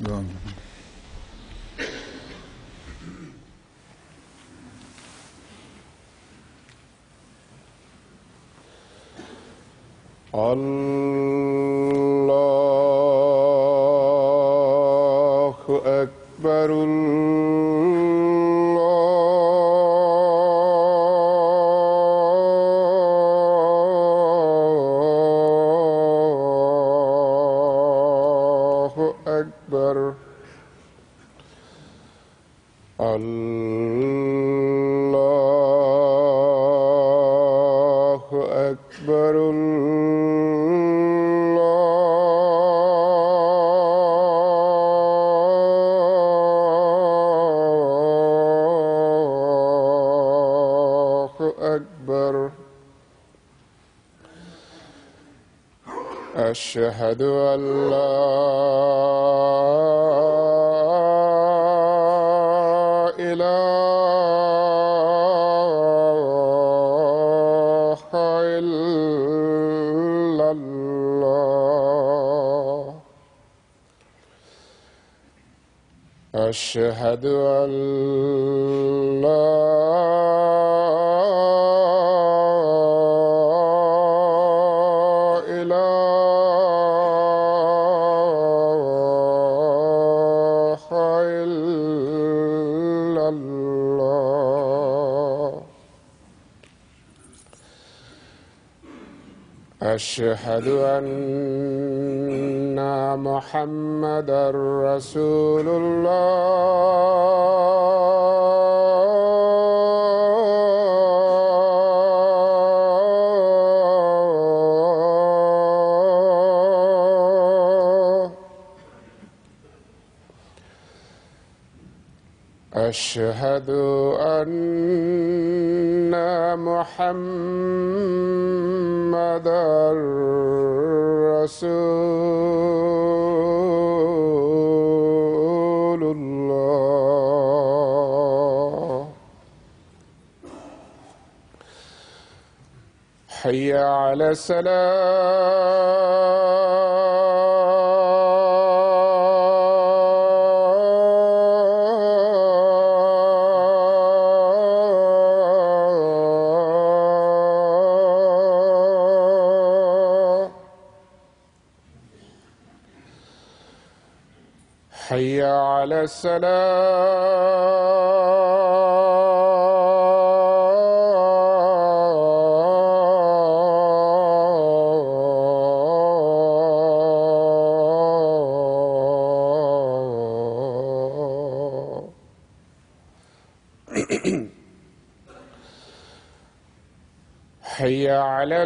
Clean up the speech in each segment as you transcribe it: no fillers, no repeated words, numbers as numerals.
الله. الله أكبر. الله أكبر. الله أكبر. أشهد أن لا إله إلا الله. أشهد أن لا أشهد أن محمدًا رسول الله. أشهد أن محمدًا رسول الله. حي على حي على حي على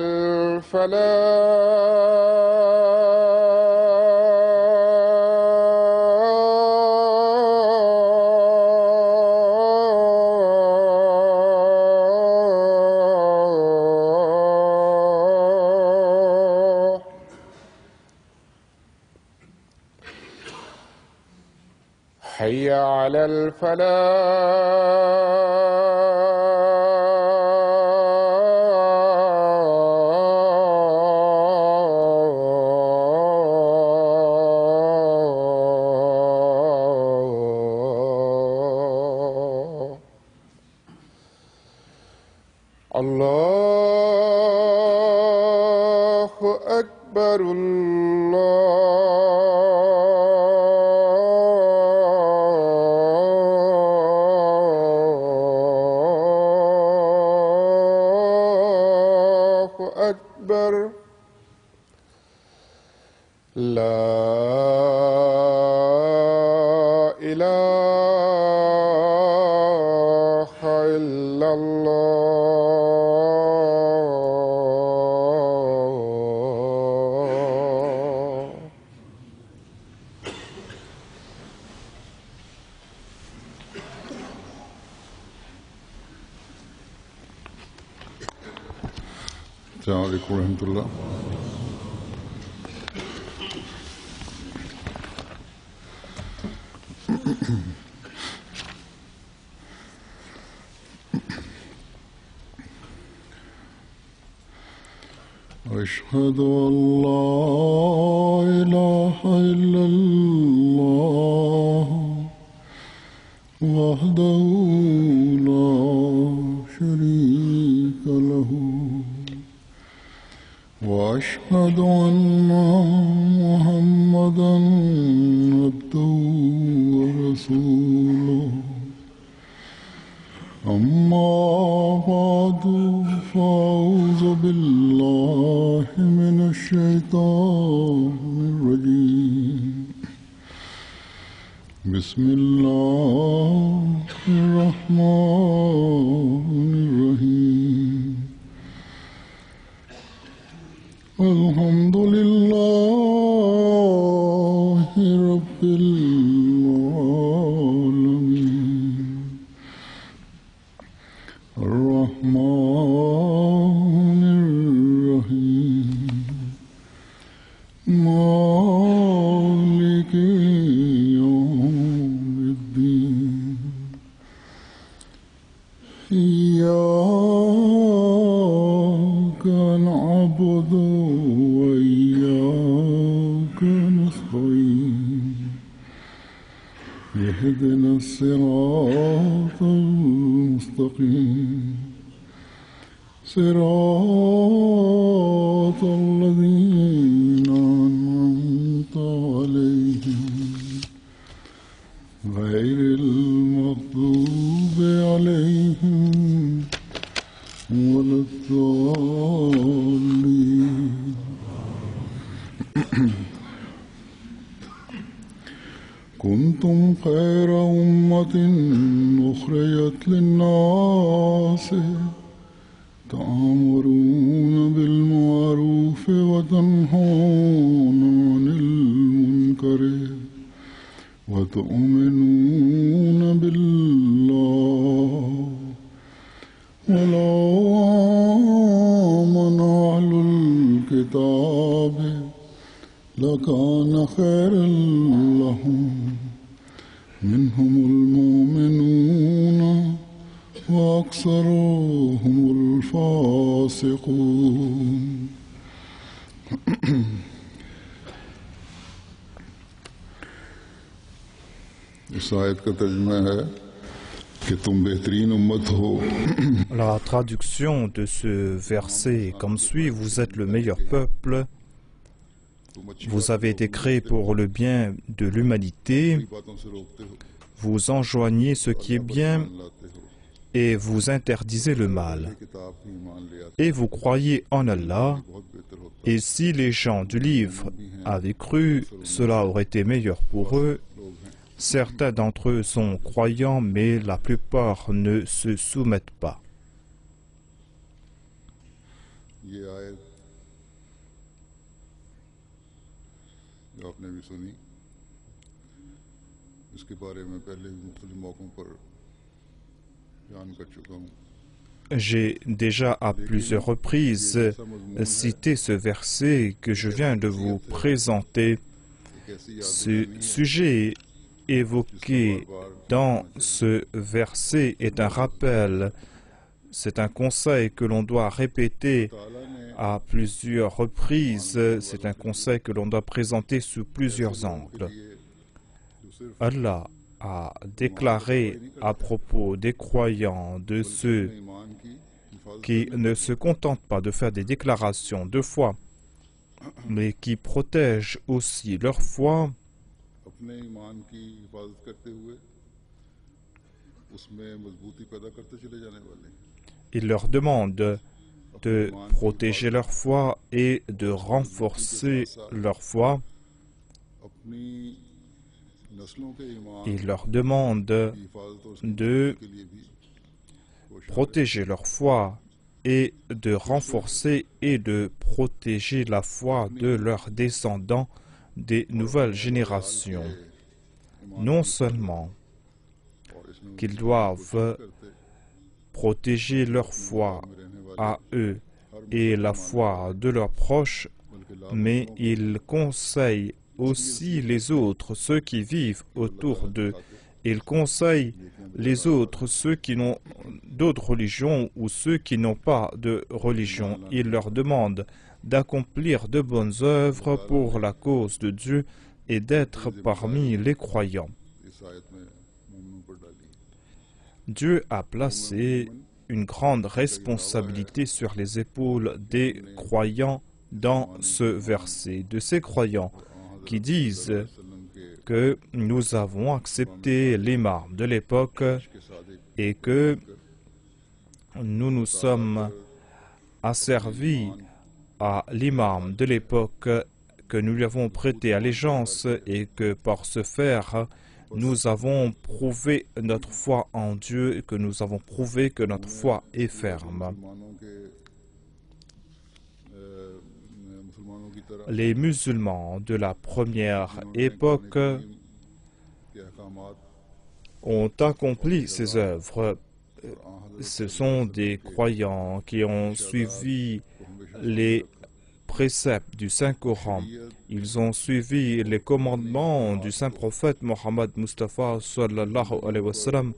حي على الله أكبر. الله أكبر. لا إله إلا الله. السلام عليكم ورحمة الله. أشهد أن لا إله إلا الله وحده لا شريك له وأشهد أن محمدا عبده ورسوله أما بعد فأعوذ بالله من الشيطان الرجيم بسم الله الرحمن الرحيم الحمد لله رب العالمين الرحمن الرحيم مالك يوم الدين إياك نعبد وإياك نستعين اهدنا الصراط المستقيم صراط الذين أنعمت عليهم غير المغضوب عليهم ولا الضالين كنتم خير أمة أخرجت للناس تأمرون بالمعروف وتنهون عن المنكر وتؤمنون بالله ولو آمن أهل الكتاب لكان خيرا لهم منهم المؤمنون وأكثرهم الفاسقون इस आयत का तर्जुमा है कि तुम बेहतरीन उम्मत हो. La traduction de ce verset est comme suit: vous êtes le meilleur peuple, vous avez été créés pour le bien de l'humanité, vous enjoignez ce qui est bien et vous interdisez le mal, et vous croyez en Allah, et si les gens du livre avaient cru, cela aurait été meilleur pour eux. Certains d'entre eux sont croyants, mais la plupart ne se soumettent pas. J'ai déjà à plusieurs reprises cité ce verset que je viens de vous présenter. Ce sujet évoqué dans ce verset est un rappel, c'est un conseil que l'on doit répéter à plusieurs reprises, c'est un conseil que l'on doit présenter sous plusieurs angles. Allah a déclaré à propos des croyants, de ceux qui ne se contentent pas de faire des déclarations de foi, mais qui protègent aussi leur foi, il leur demande de protéger leur foi et de renforcer leur foi. Il leur demande de protéger leur foi et de renforcer et de protéger la foi de leurs descendants des nouvelles générations. Non seulement qu'ils doivent protéger leur foi à eux et la foi de leurs proches, mais ils conseillent aussi les autres, ceux qui vivent autour d'eux. Ils conseillent les autres, ceux qui n'ont d'autres religions ou ceux qui n'ont pas de religion. Ils leur demandent d'accomplir de bonnes œuvres pour la cause de Dieu et d'être parmi les croyants. Dieu a placé une grande responsabilité sur les épaules des croyants dans ce verset, de ces croyants qui disent que nous avons accepté l'imam de l'époque et que nous nous sommes asservis à l'imam de l'époque, que nous lui avons prêté allégeance et que par ce faire, nous avons prouvé notre foi en Dieu et que nous avons prouvé que notre foi est ferme. Les musulmans de la première époque ont accompli ces œuvres. Ce sont des croyants qui ont suivi les préceptes du Saint-Coran. Ils ont suivi les commandements du Saint-Prophète Mohammed Mustafa sallallahu alayhi wa sallam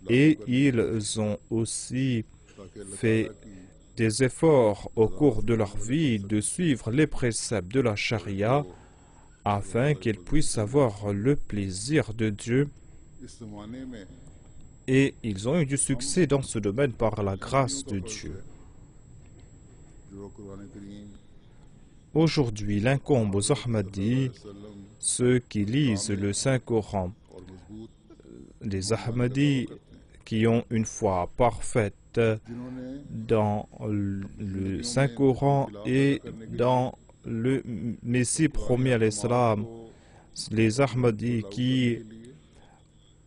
et ils ont aussi fait des efforts au cours de leur vie de suivre les préceptes de la charia afin qu'ils puissent avoir le plaisir de Dieu. Et ils ont eu du succès dans ce domaine par la grâce de Dieu. Aujourd'hui, il incombe aux Ahmadis, ceux qui lisent le Saint-Coran, les Ahmadis qui ont une foi parfaite dans le Saint-Coran et dans le Messie promis à l'Islam, les Ahmadis qui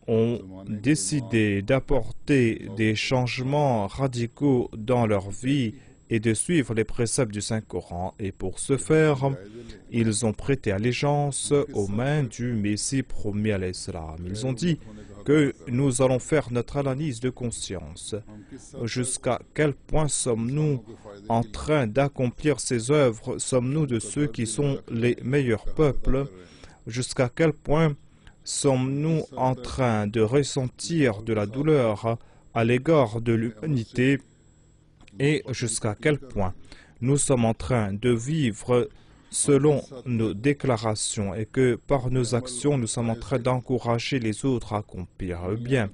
ont décidé d'apporter des changements radicaux dans leur vie et de suivre les préceptes du Saint-Coran. Et pour ce faire, ils ont prêté allégeance aux mains du Messie promis à l'Islam. Ils ont dit que nous allons faire notre analyse de conscience. Jusqu'à quel point sommes-nous en train d'accomplir ces œuvres? Sommes-nous de ceux qui sont les meilleurs peuples? Jusqu'à quel point sommes-nous en train de ressentir de la douleur à l'égard de l'humanité? Et jusqu'à quel point nous sommes en train de vivre selon nos déclarations et que par nos actions nous sommes en train d'encourager les autres à accomplir le bien?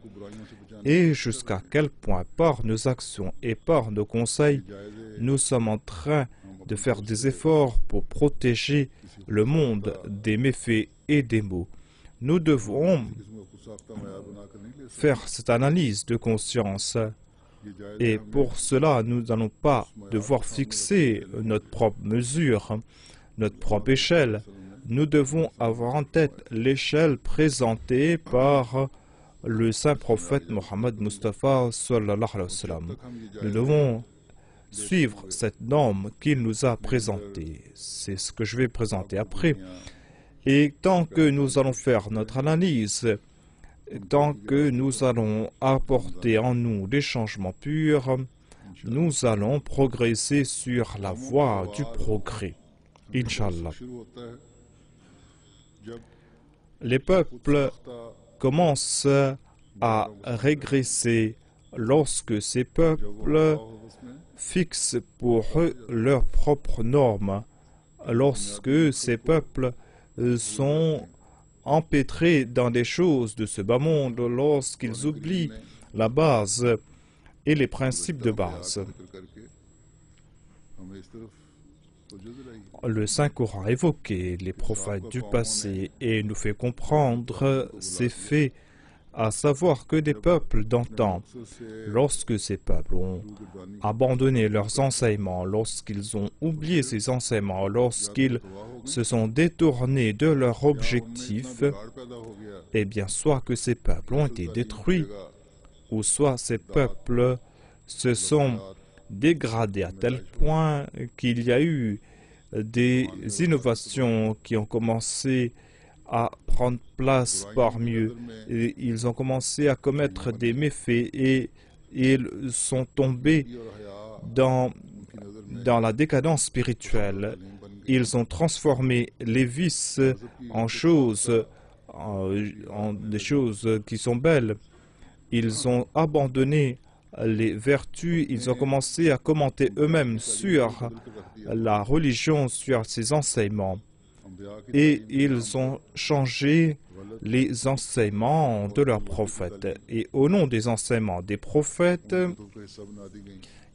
Et jusqu'à quel point par nos actions et par nos conseils nous sommes en train de faire des efforts pour protéger le monde des méfaits et des maux? Nous devons faire cette analyse de conscience. Et pour cela, nous n'allons pas devoir fixer notre propre mesure, notre propre échelle. Nous devons avoir en tête l'échelle présentée par le saint prophète Mohammed Mustafa sallallahu alayhi wa sallam. Nous devons suivre cette norme qu'il nous a présentée. C'est ce que je vais présenter après. Et tant que nous allons faire notre analyse, tant que nous allons apporter en nous des changements purs, nous allons progresser sur la voie du progrès. Inch'Allah. Les peuples commencent à régresser lorsque ces peuples fixent pour eux leurs propres normes, lorsque ces peuples sont empêtrés dans des choses de ce bas monde, lorsqu'ils oublient la base et les principes de base. Le Saint-Coran a évoqué les prophètes du passé et nous fait comprendre ces faits, à savoir que des peuples d'antan, lorsque ces peuples ont abandonné leurs enseignements, lorsqu'ils ont oublié ces enseignements, lorsqu'ils se sont détournés de leur objectif, eh bien, soit que ces peuples ont été détruits, ou soit ces peuples se sont dégradés à tel point qu'il y a eu des innovations qui ont commencé à prendre place parmi eux. Et ils ont commencé à commettre des méfaits et ils sont tombés dans la décadence spirituelle. Ils ont transformé les vices en choses, en des choses qui sont belles. Ils ont abandonné les vertus, ils ont commencé à commenter eux-mêmes sur la religion, sur ses enseignements. Et ils ont changé les enseignements de leurs prophètes. Et au nom des enseignements des prophètes,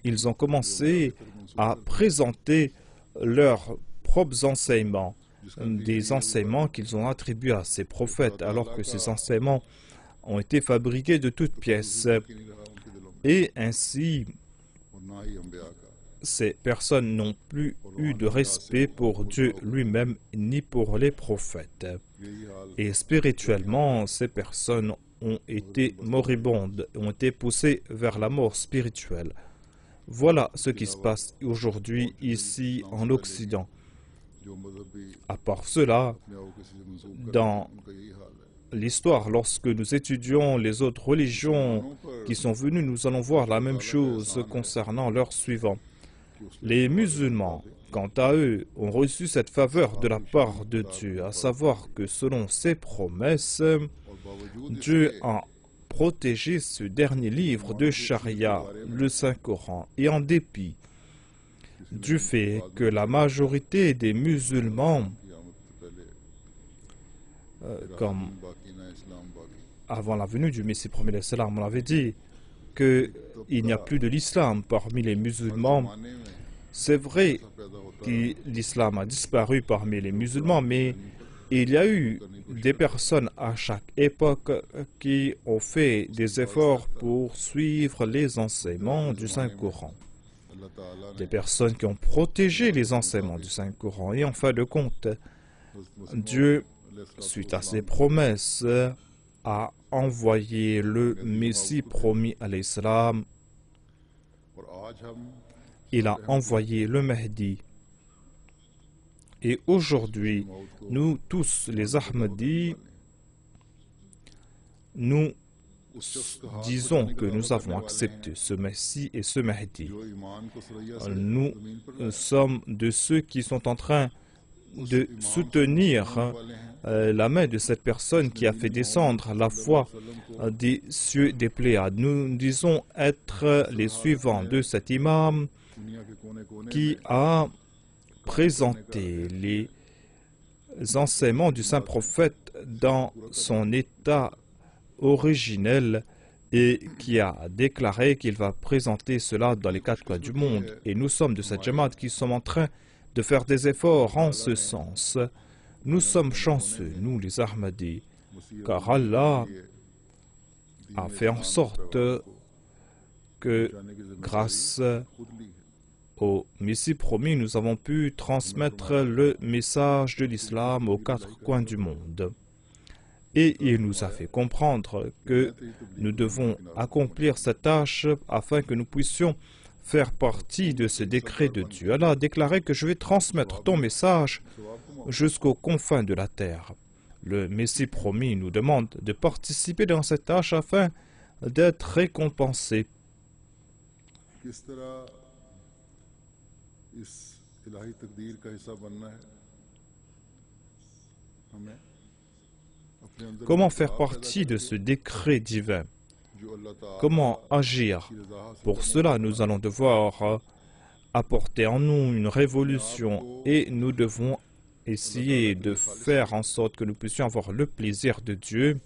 ils ont commencé à présenter leurs propres enseignements, des enseignements qu'ils ont attribués à ces prophètes, alors que ces enseignements ont été fabriqués de toutes pièces. Et ainsi, ces personnes n'ont plus eu de respect pour Dieu lui-même ni pour les prophètes. Et spirituellement, ces personnes ont été moribondes, ont été poussées vers la mort spirituelle. Voilà ce qui se passe aujourd'hui ici en Occident. À part cela, dans l'histoire, lorsque nous étudions les autres religions qui sont venues, nous allons voir la même chose concernant leurs suivants. Les musulmans, quant à eux, ont reçu cette faveur de la part de Dieu, à savoir que selon ses promesses, Dieu a protégé ce dernier livre de Charia, le Saint-Coran, et en dépit du fait que la majorité des musulmans, comme avant la venue du Messie premier l'Islam, on avait dit qu'il n'y a plus de l'islam parmi les musulmans. C'est vrai que l'islam a disparu parmi les musulmans, mais il y a eu des personnes à chaque époque qui ont fait des efforts pour suivre les enseignements du Saint-Coran. Des personnes qui ont protégé les enseignements du Saint-Coran. Et en fin de compte, Dieu, suite à ses promesses, a envoyé le Messie promis à l'Islam. Il a envoyé le Mahdi. Et aujourd'hui, nous tous, les Ahmadis, nous disons que nous avons accepté ce Messie et ce Mahdi. Nous sommes de ceux qui sont en train de soutenir la main de cette personne qui a fait descendre la foi des cieux des Pléiades. Nous disons être les suivants de cet imam qui a présenté les enseignements du saint prophète dans son état originel et qui a déclaré qu'il va présenter cela dans les 4 coins du monde. Et nous sommes de cette Jamaat qui sommes en train de faire des efforts en ce sens. Nous sommes chanceux, nous les Ahmadis, car Allah a fait en sorte que grâce au Messie promis, nous avons pu transmettre le message de l'islam aux 4 coins du monde. Et il nous a fait comprendre que nous devons accomplir cette tâche afin que nous puissions faire partie de ce décret de Dieu. Allah a déclaré que je vais transmettre ton message jusqu'aux confins de la terre. Le Messie promis nous demande de participer dans cette tâche afin d'être récompensé. Comment faire partie de ce décret divin? Comment agir? Pour cela, nous allons devoir apporter en nous une révolution et nous devons essayer de faire en sorte que nous puissions avoir le plaisir de Dieu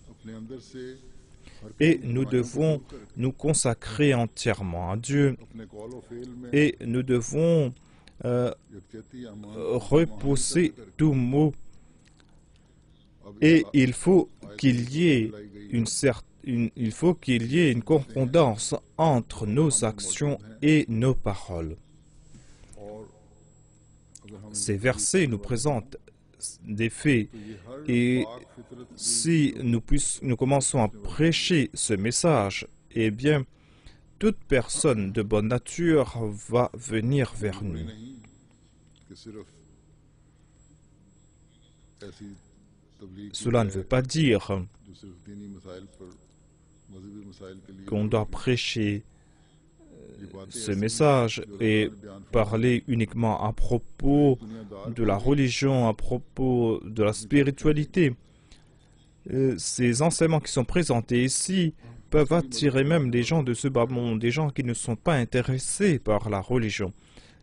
et nous devons nous consacrer entièrement à Dieu et nous devons repousser tout mot. Et il faut qu'il y ait une correspondance entre nos actions et nos paroles. Ces versets nous présentent des faits et si nous commençons à prêcher ce message, eh bien, toute personne de bonne nature va venir vers nous. Cela ne veut pas dire qu'on doit prêcher ce message et parler uniquement à propos de la religion, à propos de la spiritualité. Ces enseignements qui sont présentés ici peuvent attirer même les gens de ce bas monde, des gens qui ne sont pas intéressés par la religion.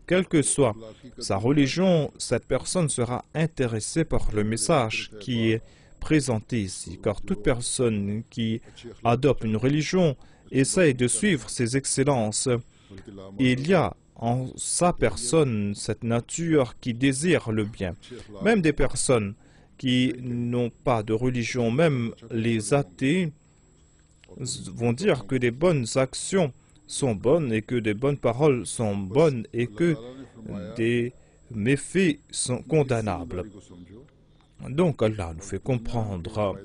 Quelle que soit sa religion, cette personne sera intéressée par le message qui est présenter ici, car toute personne qui adopte une religion essaye de suivre ses excellences. Il y a en sa personne cette nature qui désire le bien. Même des personnes qui n'ont pas de religion, même les athées, vont dire que des bonnes actions sont bonnes et que des bonnes paroles sont bonnes et que des méfaits sont condamnables. Donc Allah nous fait comprendre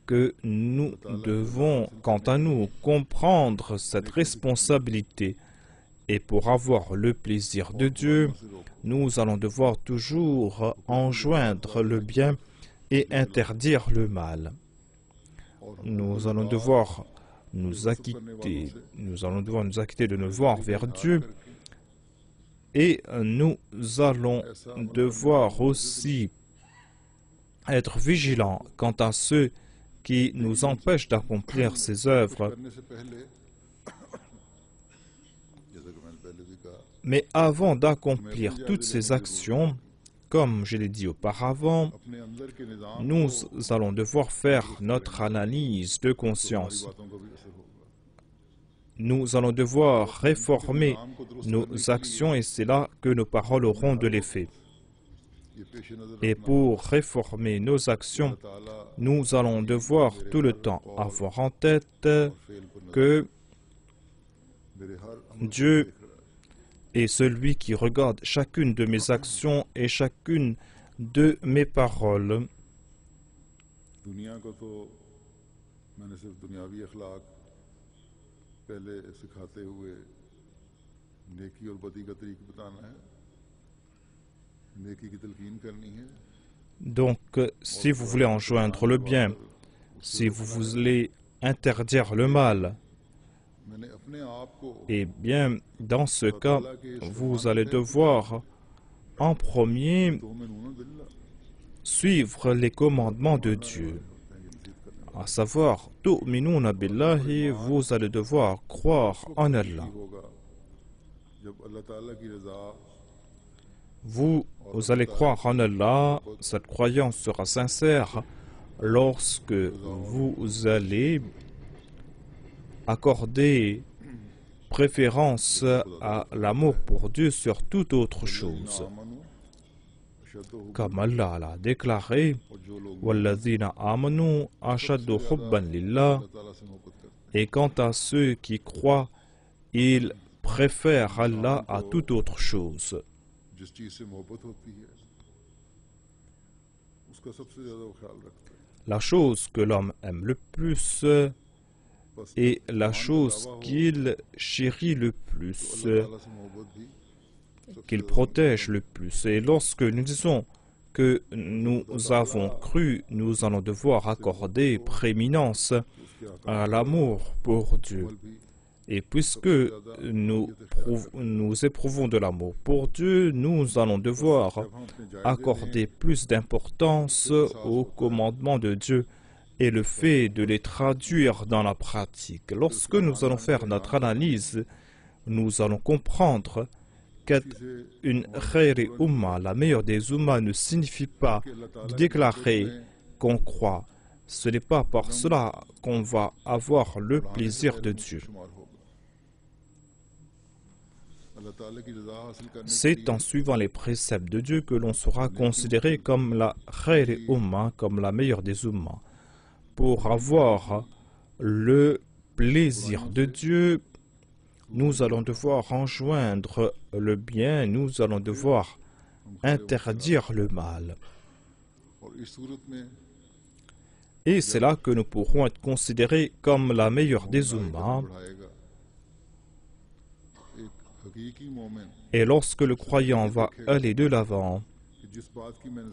que nous devons, quant à nous, comprendre cette responsabilité. Et pour avoir le plaisir de Dieu, nous allons devoir toujours enjoindre le bien et interdire le mal. Nous allons devoir nous acquitter de nos devoirs vers Dieu et nous allons devoir aussi être vigilants quant à ceux qui nous empêchent d'accomplir ces œuvres. Mais avant d'accomplir toutes ces actions, comme je l'ai dit auparavant, nous allons devoir faire notre analyse de conscience. Nous allons devoir réformer nos actions et c'est là que nos paroles auront de l'effet. Et pour réformer nos actions, nous allons devoir tout le temps avoir en tête que Dieu est celui qui regarde chacune de mes actions et chacune de mes paroles. Donc, si vous voulez enjoindre le bien, si vous voulez interdire le mal, eh bien, dans ce cas, vous allez devoir en premier suivre les commandements de Dieu. À savoir, tu'minuna billahi, vous allez devoir croire en Allah. Vous allez croire en Allah, cette croyance sera sincère lorsque vous allez accorder préférence à l'amour pour Dieu sur toute autre chose. Comme Allah l'a déclaré, وَالَّذِينَ آمَنُوا أَشَدُّ حُبًّا لِلَّهِ. Et quant à ceux qui croient, ils préfèrent Allah à toute autre chose. La chose que l'homme aime le plus est la chose qu'il chérit le plus, qu'il protège le plus. Et lorsque nous disons que nous avons cru, nous allons devoir accorder prééminence à l'amour pour Dieu. Et puisque nous éprouvons de l'amour pour Dieu, nous allons devoir accorder plus d'importance aux commandements de Dieu et le fait de les traduire dans la pratique. Lorsque nous allons faire notre analyse, nous allons comprendre qu'une khayri umma, la meilleure des ummas, ne signifie pas de déclarer qu'on croit. Ce n'est pas par cela qu'on va avoir le plaisir de Dieu. C'est en suivant les préceptes de Dieu que l'on sera considéré comme la khayri umma, comme la meilleure des ummas. Pour avoir le plaisir de Dieu, nous allons devoir enjoindre le bien, nous allons devoir interdire le mal. Et c'est là que nous pourrons être considérés comme la meilleure des ummas. Et lorsque le croyant va aller de l'avant,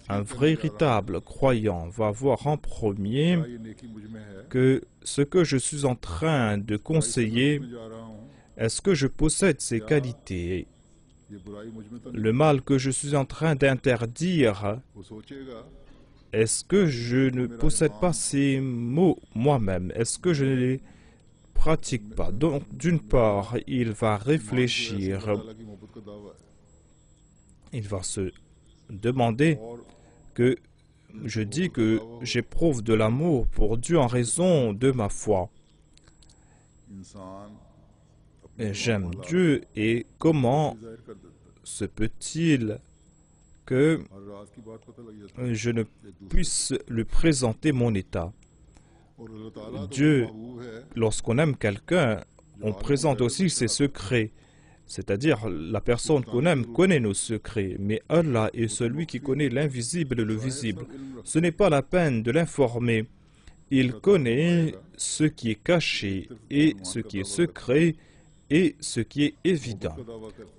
un véritable croyant va voir en premier que ce que je suis en train de conseiller, est-ce que je possède ces qualités? Le mal que je suis en train d'interdire, est-ce que je ne possède pas ces mots moi-même? Est-ce que je ne les pratique pas? Donc, d'une part, il va réfléchir, il va se demander que je dis que j'éprouve de l'amour pour Dieu en raison de ma foi. J'aime Dieu et comment se peut-il que je ne puisse lui présenter mon état? Dieu, lorsqu'on aime quelqu'un, on présente aussi ses secrets. C'est-à-dire, la personne qu'on aime connaît nos secrets, mais Allah est celui qui connaît l'invisible et le visible. Ce n'est pas la peine de l'informer. Il connaît ce qui est caché et ce qui est secret et ce qui est évident.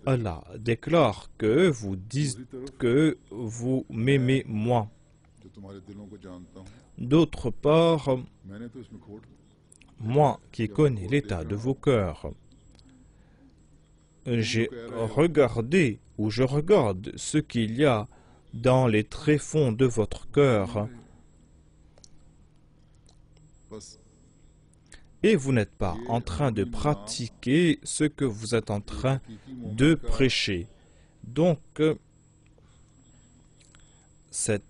Allah déclare que vous dites que vous m'aimez moi. D'autre part, moi qui connais l'état de vos cœurs, j'ai regardé ou je regarde ce qu'il y a dans les tréfonds de votre cœur. Et vous n'êtes pas en train de pratiquer ce que vous êtes en train de prêcher. Donc, cet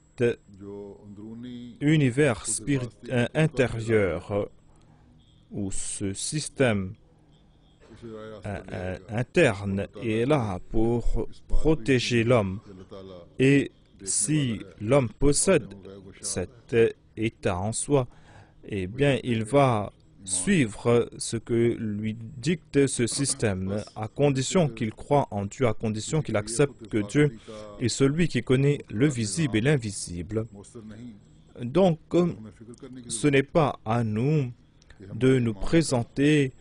univers intérieur ou ce système interne est là pour protéger l'homme. Et si l'homme possède cet état en soi, eh bien, il va suivre ce que lui dicte ce système, à condition qu'il croit en Dieu, à condition qu'il accepte que Dieu est celui qui connaît le visible et l'invisible. Donc, ce n'est pas à nous de nous présenter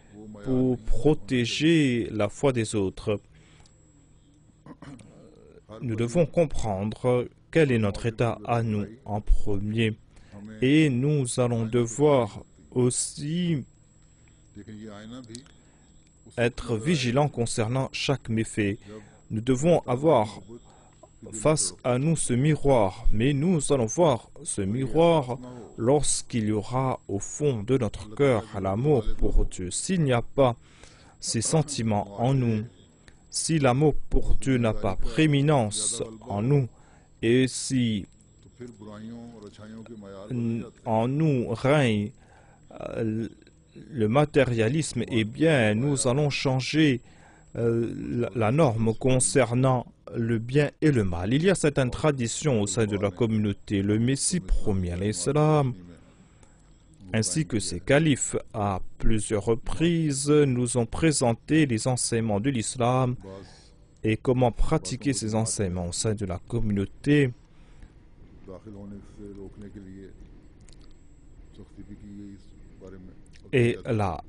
pour protéger la foi des autres. Nous devons comprendre quel est notre état à nous en premier. Et nous allons devoir aussi être vigilants concernant chaque méfait. Nous devons avoir face à nous ce miroir, mais nous allons voir ce miroir lorsqu'il y aura au fond de notre cœur l'amour pour Dieu. S'il n'y a pas ces sentiments en nous, si l'amour pour Dieu n'a pas prééminence en nous, et si en nous règne le matérialisme, eh bien, nous allons changer la norme concernant le bien et le mal. Il y a certaines traditions au sein de la communauté. Le Messie promis à l'Islam, ainsi que ses califes, à plusieurs reprises, nous ont présenté les enseignements de l'islam et comment pratiquer ces enseignements au sein de la communauté. Et là,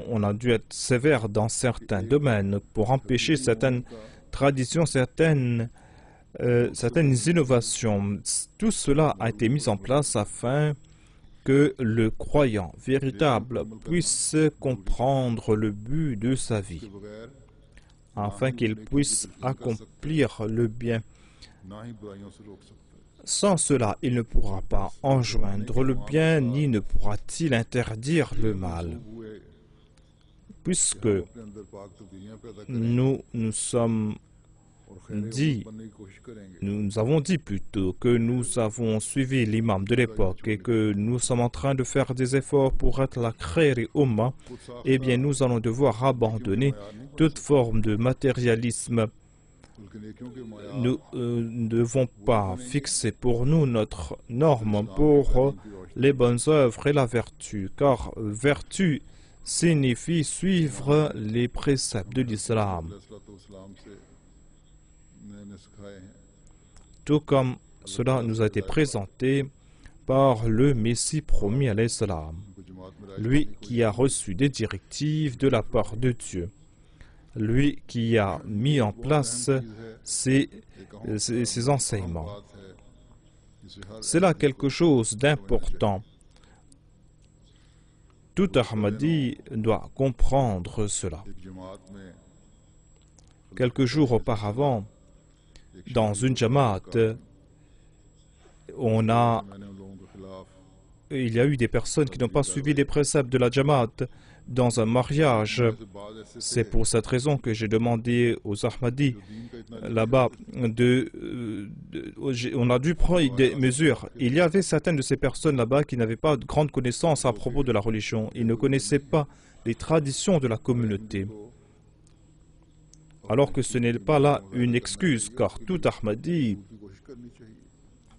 on a dû être sévère dans certains domaines pour empêcher certaines traditions, certaines innovations. Tout cela a été mis en place afin que le croyant véritable puisse comprendre le but de sa vie, afin qu'il puisse accomplir le bien. Sans cela, il ne pourra pas enjoindre le bien, ni ne pourra-t-il interdire le mal. Puisque nous avons dit plutôt que nous avons suivi l'imam de l'époque et que nous sommes en train de faire des efforts pour être la Khairi Ummah, eh bien nous allons devoir abandonner toute forme de matérialisme. Nous ne devons pas fixer pour nous notre norme pour les bonnes œuvres et la vertu, car vertu signifie suivre les préceptes de l'islam. Tout comme cela nous a été présenté par le Messie promis à l'Islam, lui qui a reçu des directives de la part de Dieu, lui qui a mis en place ces enseignements. C'est là quelque chose d'important. Tout Ahmadi doit comprendre cela. Quelques jours auparavant, dans une jamaat, on a il y a eu des personnes qui n'ont pas suivi les préceptes de la Jamaat dans un mariage. C'est pour cette raison que j'ai demandé aux Ahmadis là-bas on a dû prendre des mesures. Il y avait certaines de ces personnes là-bas qui n'avaient pas de grande connaissance à propos de la religion. Ils ne connaissaient pas les traditions de la communauté. Alors que ce n'est pas là une excuse, car tout Ahmadi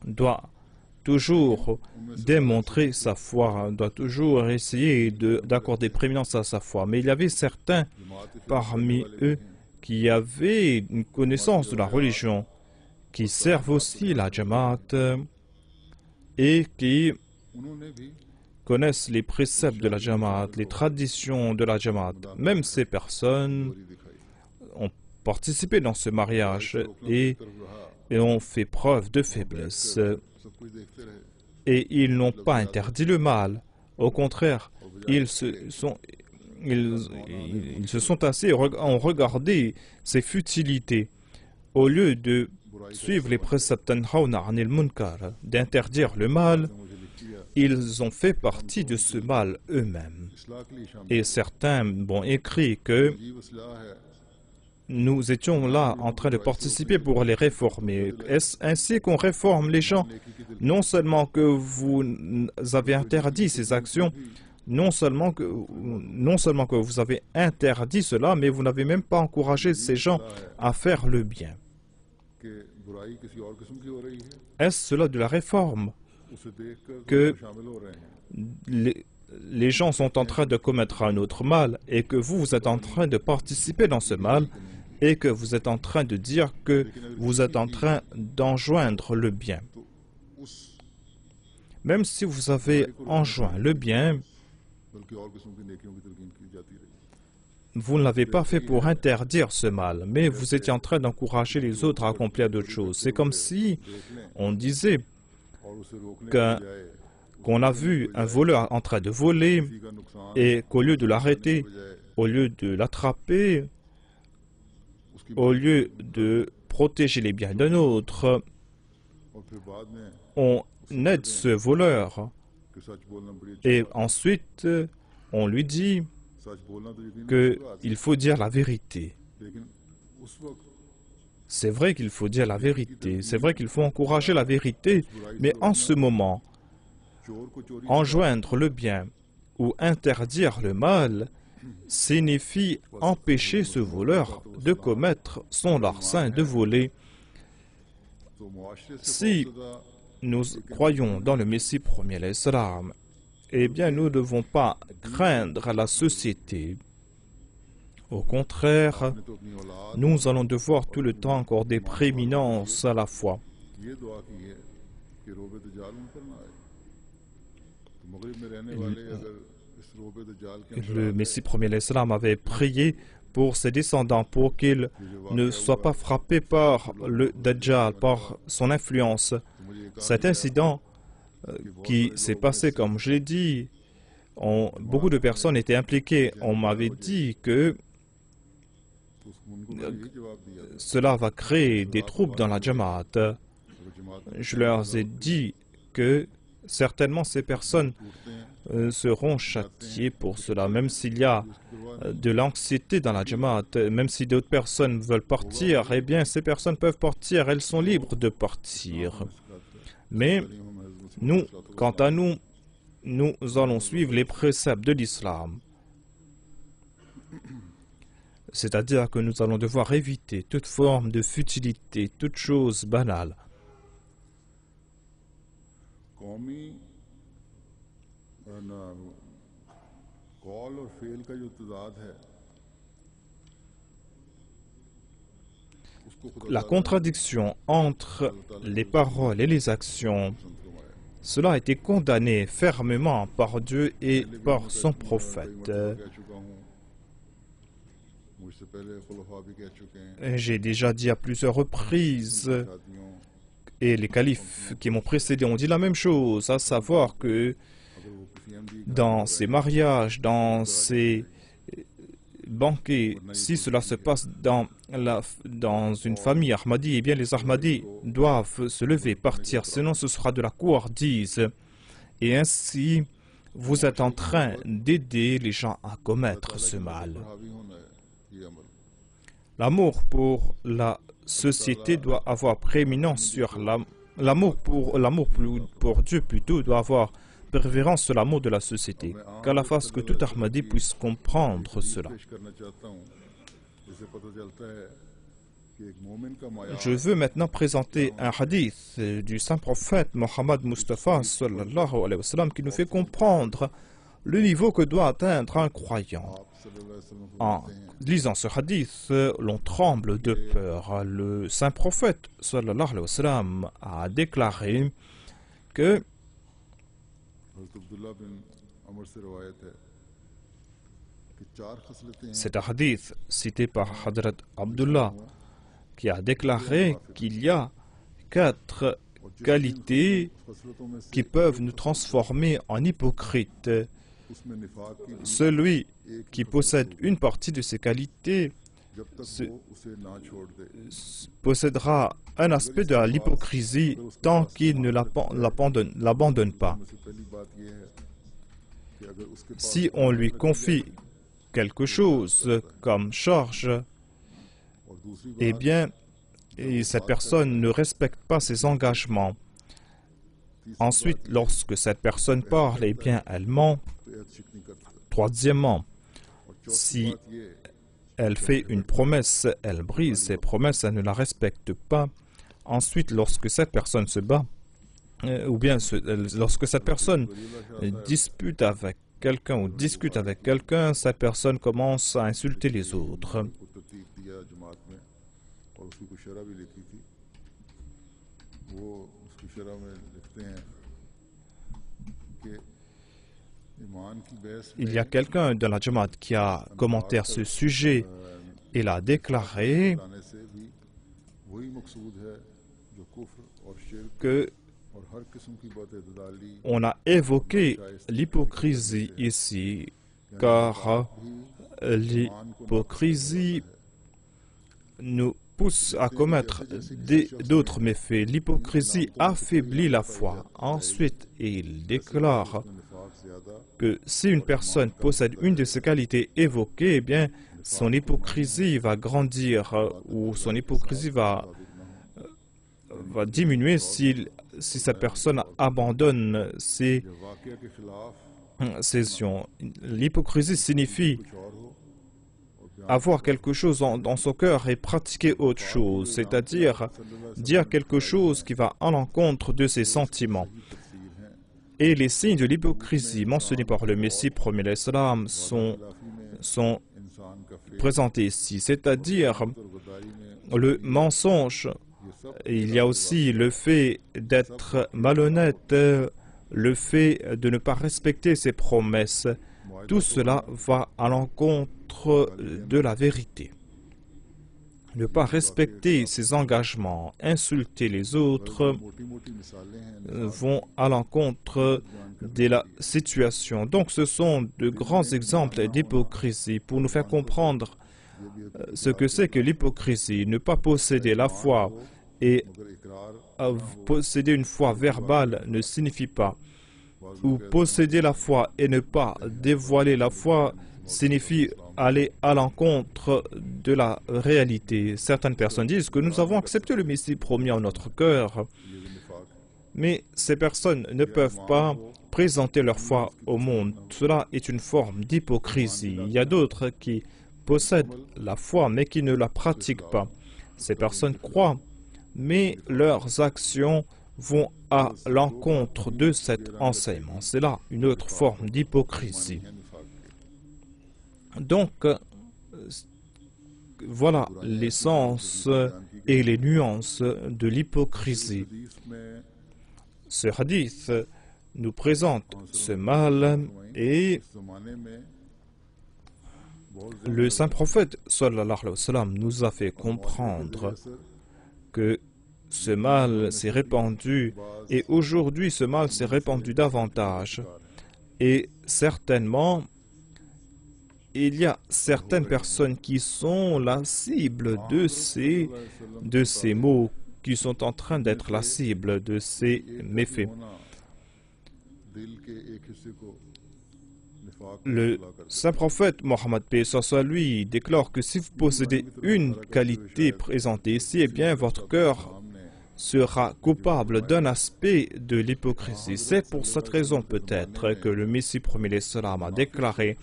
doit toujours démontrer sa foi, doit toujours essayer d'accorder prééminence à sa foi. Mais il y avait certains parmi eux qui avaient une connaissance de la religion, qui servent aussi la Jamaat et qui connaissent les préceptes de la Jamaat, les traditions de la Jamaat. Même ces personnes ont participé dans ce mariage et ont fait preuve de faiblesse. Et ils n'ont pas interdit le mal. Au contraire, ils se sont assis, ont regardé ces futilités. Au lieu de suivre les préceptes d'interdire le mal, ils ont fait partie de ce mal eux-mêmes. Et certains m'ont écrit que nous étions là en train de participer pour les réformer. Est-ce ainsi qu'on réforme les gens? Non seulement que vous avez interdit ces actions, non seulement que vous avez interdit cela, mais vous n'avez même pas encouragé ces gens à faire le bien. Est-ce cela de la réforme? Que les gens sont en train de commettre un autre mal et que vous êtes en train de participer dans ce mal et que vous êtes en train de dire que vous êtes en train d'enjoindre le bien. Même si vous avez enjoint le bien, vous ne l'avez pas fait pour interdire ce mal, mais vous étiez en train d'encourager les autres à accomplir d'autres choses. C'est comme si on disait qu'on a vu un voleur en train de voler et qu'au lieu de l'arrêter, au lieu de l'attraper, au lieu de protéger les biens d'un autre, on aide ce voleur. Et ensuite, on lui dit qu'il faut dire la vérité. C'est vrai qu'il faut dire la vérité, c'est vrai qu'il faut encourager la vérité, mais en ce moment, enjoindre le bien ou interdire le mal signifie empêcher ce voleur de commettre son larcin de voler. Si nous croyons dans le Messie premier, l'Islam, eh bien nous ne devons pas craindre la société. Au contraire, nous allons devoir tout le temps accorder prééminence à la foi. Le Messie premier, l'Islam, avait prié pour ses descendants pour qu'ils ne soient pas frappés par le Dajjal, par son influence. Cet incident qui s'est passé, comme je l'ai dit, beaucoup de personnes étaient impliquées. On m'avait dit que cela va créer des troubles dans la Jamaat. Je leur ai dit que certainement ces personnes seront châtiées pour cela, même s'il y a de l'anxiété dans la Jamaat, même si d'autres personnes veulent partir, eh bien ces personnes peuvent partir, elles sont libres de partir. Mais nous, quant à nous, nous allons suivre les préceptes de l'islam. C'est-à-dire que nous allons devoir éviter toute forme de futilité, toute chose banale. La contradiction entre les paroles et les actions, cela a été condamné fermement par Dieu et par son prophète. J'ai déjà dit à plusieurs reprises, et les califes qui m'ont précédé ont dit la même chose, à savoir que dans ces mariages, dans ces banquets, si cela se passe dans une famille Ahmadi, eh bien les Ahmadis doivent se lever, partir, sinon ce sera de la couardise. Et ainsi, vous êtes en train d'aider les gens à commettre ce mal. L'amour pour la société doit avoir prééminence sur l'amour pour Dieu plutôt doit avoir préférence sur l'amour de la société. Qu'Allah fasse que tout Ahmadi puisse comprendre cela. Je veux maintenant présenter un hadith du saint prophète Mohammed Mustafa sallallahu alayhi wa sallam qui nous fait comprendre le niveau que doit atteindre un croyant. En lisant ce hadith, l'on tremble de peur. Le saint prophète sallallahu alayhi wa sallam a déclaré que c'est un hadith cité par Hadrat Abdullah qui a déclaré qu'il y a 4 qualités qui peuvent nous transformer en hypocrites. Celui qui possède une partie de ces qualités possédera un aspect de l'hypocrisie tant qu'il ne l'abandonne pas. Si on lui confie quelque chose comme charge, eh bien, cette personne ne respecte pas ses engagements. Ensuite, lorsque cette personne parle, eh bien, elle ment. Troisièmement, si elle fait une promesse, elle brise ses promesses, elle ne la respecte pas. Ensuite, lorsque cette personne se bat, ou bien lorsque cette personne dispute avec quelqu'un ou discute avec quelqu'un, cette personne commence à insulter les autres. Il y a quelqu'un dans la Jamaat qui a commenté à ce sujet. Il a déclaré que on a évoqué l'hypocrisie ici, car l'hypocrisie nous pousse à commettre d'autres méfaits. L'hypocrisie affaiblit la foi. Ensuite, il déclare que si une personne possède une de ces qualités évoquées, eh bien, son hypocrisie va grandir ou son hypocrisie va diminuer si cette personne abandonne ses sions. L'hypocrisie signifie avoir quelque chose dans son cœur et pratiquer autre chose, c'est-à-dire dire quelque chose qui va à l'encontre de ses sentiments. Et les signes de l'hypocrisie mentionnés par le Messie premier l'Islam sont présentés ici, c'est-à-dire le mensonge. Il y a aussi le fait d'être malhonnête, le fait de ne pas respecter ses promesses. Tout cela va à l'encontre de la vérité. Ne pas respecter ses engagements, insulter les autres, vont à l'encontre de la situation. Donc ce sont de grands exemples d'hypocrisie pour nous faire comprendre ce que c'est que l'hypocrisie. Ne pas posséder la foi et posséder une foi verbale ne signifie pas. Ou posséder la foi et ne pas dévoiler la foi signifie aller à l'encontre de la réalité. Certaines personnes disent que nous avons accepté le Messie promis en notre cœur, mais ces personnes ne peuvent pas présenter leur foi au monde. Cela est une forme d'hypocrisie. Il y a d'autres qui possèdent la foi mais qui ne la pratiquent pas. Ces personnes croient, mais leurs actions vont à l'encontre de cet enseignement. C'est là une autre forme d'hypocrisie. Donc, voilà l'essence et les nuances de l'hypocrisie. Ce hadith nous présente ce mal et le saint prophète sallallahu alayhi wa sallam nous a fait comprendre que ce mal s'est répandu et aujourd'hui ce mal s'est répandu davantage et certainement il y a certaines personnes qui sont la cible de ces maux, qui sont en train d'être la cible de ces méfaits. Le saint prophète Mohammed paix soit lui déclare que si vous possédez une qualité présentée ici, eh bien votre cœur sera coupable d'un aspect de l'hypocrisie. C'est pour cette raison peut-être que le Messie premier a déclaré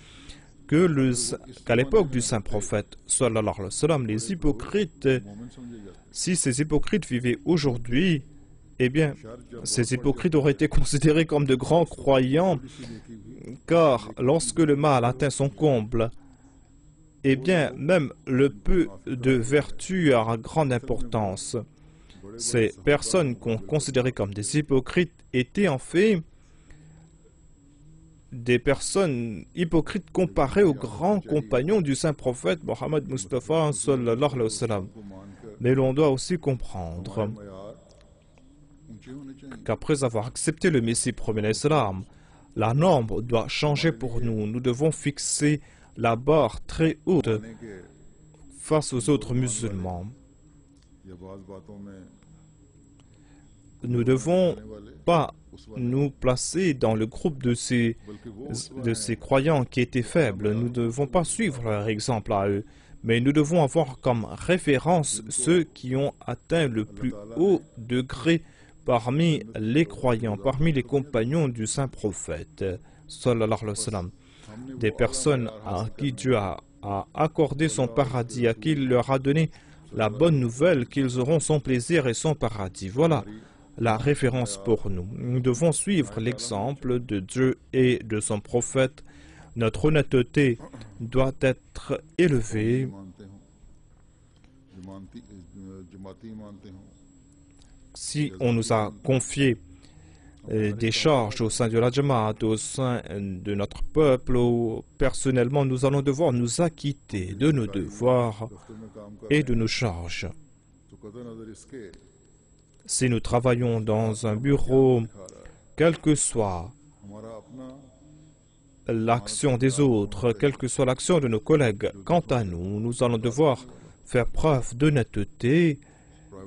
qu'à l'époque du saint prophète sallallahu alayhi wa sallam, les hypocrites, si ces hypocrites vivaient aujourd'hui, eh bien ces hypocrites auraient été considérés comme de grands croyants, car lorsque le mal atteint son comble, eh bien même le peu de vertu a grande importance. Ces personnes qu'on considérait comme des hypocrites étaient en fait des personnes hypocrites comparées aux grands compagnons du saint prophète Mohammed Mustafa sallallahu alayhi wa sallam. Mais l'on doit aussi comprendre qu'après avoir accepté le Messie premier l'Islam, la norme doit changer pour nous. Nous devons fixer la barre très haute face aux autres musulmans. Nous ne devons pas nous placer dans le groupe de ces croyants qui étaient faibles. Nous ne devons pas suivre leur exemple à eux, mais nous devons avoir comme référence ceux qui ont atteint le plus haut degré parmi les croyants, parmi les compagnons du saint prophète, sallallahu alayhi wa sallam. Des personnes à qui Dieu a accordé son paradis, à qui il leur a donné la bonne nouvelle qu'ils auront son plaisir et son paradis. Voilà la référence pour nous. Nous devons suivre l'exemple de Dieu et de son prophète. Notre honnêteté doit être élevée. Si on nous a confié des charges au sein de la Jamaat, au sein de notre peuple, personnellement, nous allons devoir nous acquitter de nos devoirs et de nos charges. Si nous travaillons dans un bureau, quelle que soit l'action des autres, quelle que soit l'action de nos collègues, quant à nous, nous allons devoir faire preuve d'honnêteté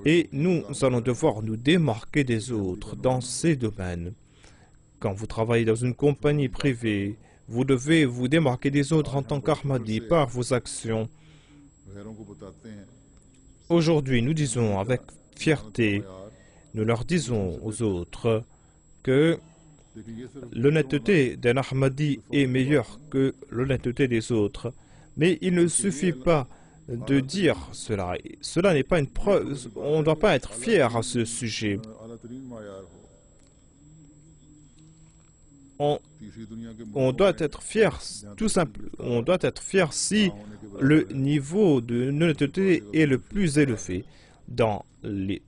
et nous allons devoir nous démarquer des autres dans ces domaines. Quand vous travaillez dans une compagnie privée, vous devez vous démarquer des autres en tant qu'Ahmadi par vos actions. Aujourd'hui, nous disons avec fierté, nous leur disons aux autres que l'honnêteté d'un Ahmadi est meilleure que l'honnêteté des autres. Mais il ne suffit pas de dire cela. Cela n'est pas une preuve. On ne doit pas être fier à ce sujet. On doit être fier, tout simple. On doit être fier si le niveau de honnêteté est le plus élevé. Dans les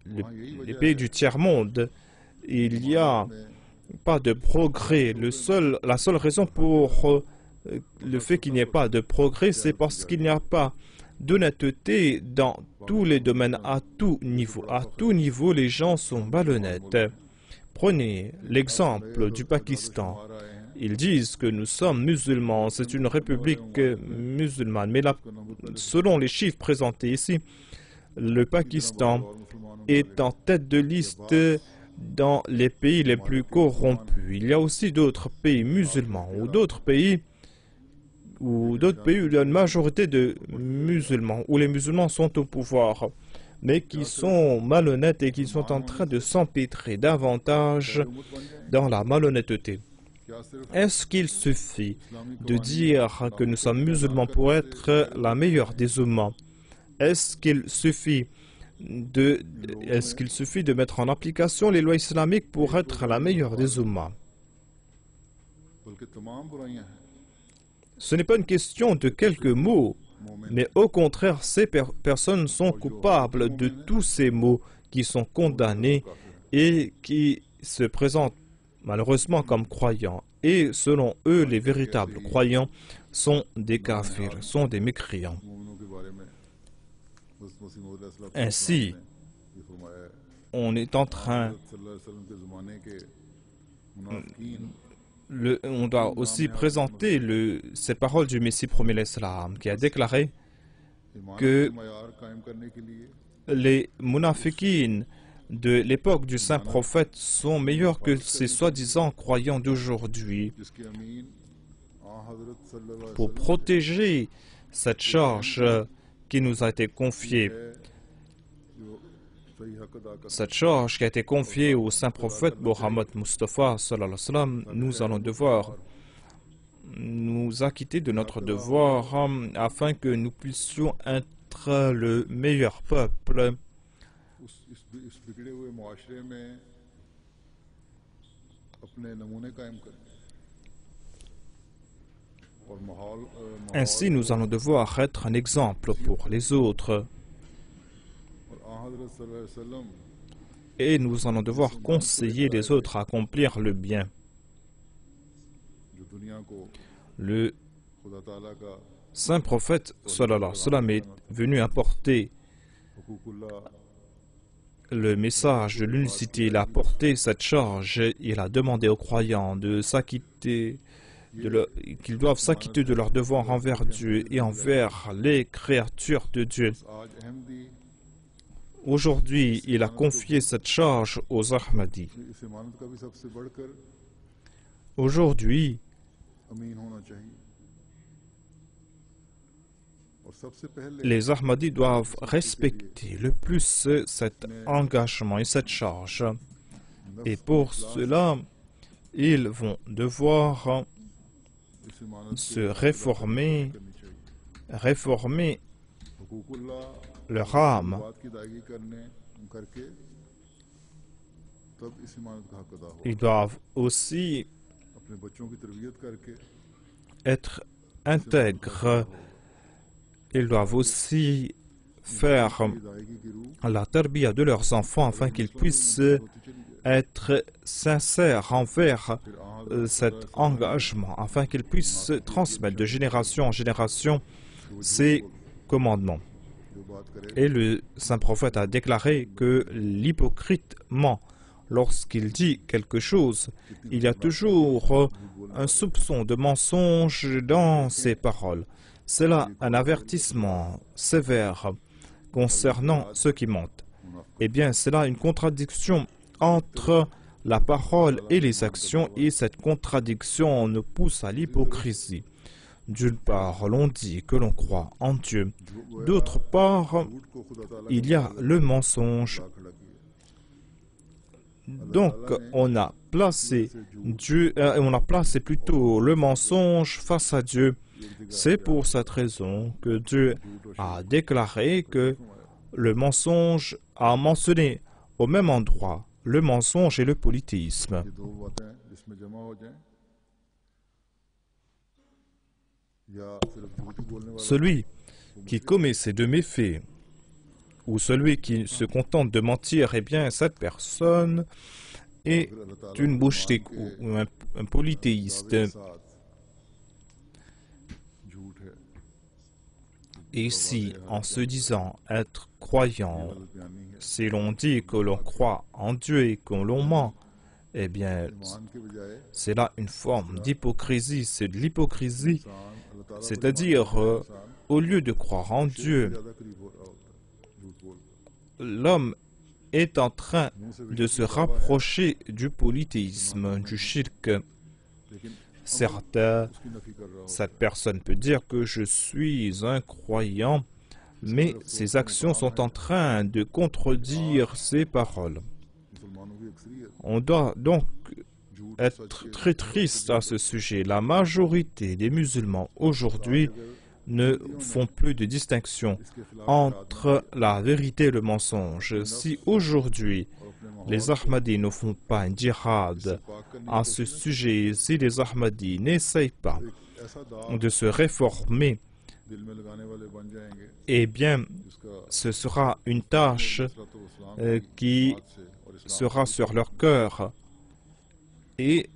pays du tiers-monde, il n'y a pas de progrès. La seule raison pour le fait qu'il n'y ait pas de progrès, c'est parce qu'il n'y a pas d'honnêteté dans tous les domaines, à tout niveau. À tout niveau, les gens sont malhonnêtes. Prenez l'exemple du Pakistan. Ils disent que nous sommes musulmans, c'est une république musulmane. Mais là, selon les chiffres présentés ici, le Pakistan est en tête de liste dans les pays les plus corrompus. Il y a aussi d'autres pays musulmans ou d'autres pays où il y a une majorité de musulmans, où les musulmans sont au pouvoir, mais qui sont malhonnêtes et qui sont en train de s'empêtrer davantage dans la malhonnêteté. Est-ce qu'il suffit de dire que nous sommes musulmans pour être la meilleure des ummas? Est-ce qu'il suffit de mettre en application les lois islamiques pour être la meilleure des ummas? Ce n'est pas une question de quelques mots, mais au contraire, ces personnes sont coupables de tous ces maux qui sont condamnés et qui se présentent malheureusement comme croyants. Et selon eux, les véritables croyants sont des kafirs, sont des mécréants. Ainsi, on est en train... on doit aussi présenter ces paroles du Messie premier l'Islam qui a déclaré que les munafiqines de l'époque du saint prophète sont meilleurs que ces soi-disant croyants d'aujourd'hui. Pour protéger cette charge qui nous a été confiée, cette charge qui a été confiée au saint prophète Mohammed Mustafa sallallahu alayhi wa sallam, nous allons devoir nous acquitter de notre devoir afin que nous puissions être le meilleur peuple. Ainsi, nous allons devoir être un exemple pour les autres. Et nous allons devoir conseiller les autres à accomplir le bien. Le saint prophète sallallahu alayhi wa sallam est venu apporter le message de l'unicité. Il a porté cette charge. Il a demandé aux croyants de s'acquitter, qu'ils doivent s'acquitter de leur devoir envers Dieu et envers les créatures de Dieu. Aujourd'hui, il a confié cette charge aux Ahmadis. Aujourd'hui, les Ahmadis doivent respecter le plus cet engagement et cette charge. Et pour cela, ils vont devoir se réformer leur âme. Ils doivent aussi être intègres. Ils doivent aussi faire la tarbiya de leurs enfants afin qu'ils puissent être sincères envers cet engagement, afin qu'ils puissent transmettre de génération en génération ces commandements. Et le saint prophète a déclaré que l'hypocrite ment. Lorsqu'il dit quelque chose, il y a toujours un soupçon de mensonge dans ses paroles. C'est là un avertissement sévère concernant ceux qui mentent. Eh bien, c'est là une contradiction entre la parole et les actions, et cette contradiction nous pousse à l'hypocrisie. D'une part, l'on dit que l'on croit en Dieu. D'autre part, il y a le mensonge. Donc, on a placé plutôt le mensonge face à Dieu. C'est pour cette raison que Dieu a déclaré que le mensonge a mentionné au même endroit le mensonge et le polythéisme. Celui qui commet ces deux méfaits, ou celui qui se contente de mentir, eh bien, cette personne est une mushrik ou un polythéiste. Et si, en se disant être croyant, si l'on dit que l'on croit en Dieu et que l'on ment, eh bien, c'est là une forme d'hypocrisie, c'est de l'hypocrisie. C'est-à-dire, au lieu de croire en Dieu, l'homme est en train de se rapprocher du polythéisme, du shirk. Certes, cette personne peut dire que je suis un croyant, mais ses actions sont en train de contredire ses paroles. On doit donc être très triste à ce sujet. La majorité des musulmans aujourd'hui ne font plus de distinction entre la vérité et le mensonge. Si aujourd'hui les Ahmadis ne font pas un djihad à ce sujet, si les Ahmadis n'essayent pas de se réformer, eh bien, ce sera une tâche qui sera sur leur cœur. Et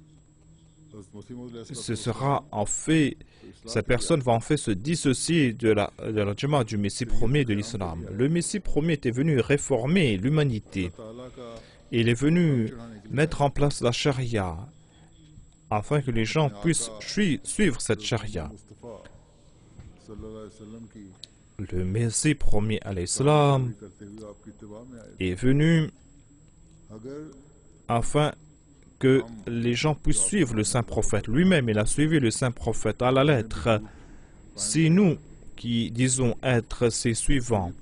ce sera en fait, cette personne va en fait se dissocier de la Jama'a du Messie premier de l'islam. Le Messie premier était venu réformer l'humanité. Il est venu mettre en place la charia afin que les gens puissent suivre cette charia. Le Messie premier à l'islam est venu afin que les gens puissent suivre le saint prophète. Lui-même, il a suivi le saint prophète à la lettre. Si nous, qui disons être ses suivants,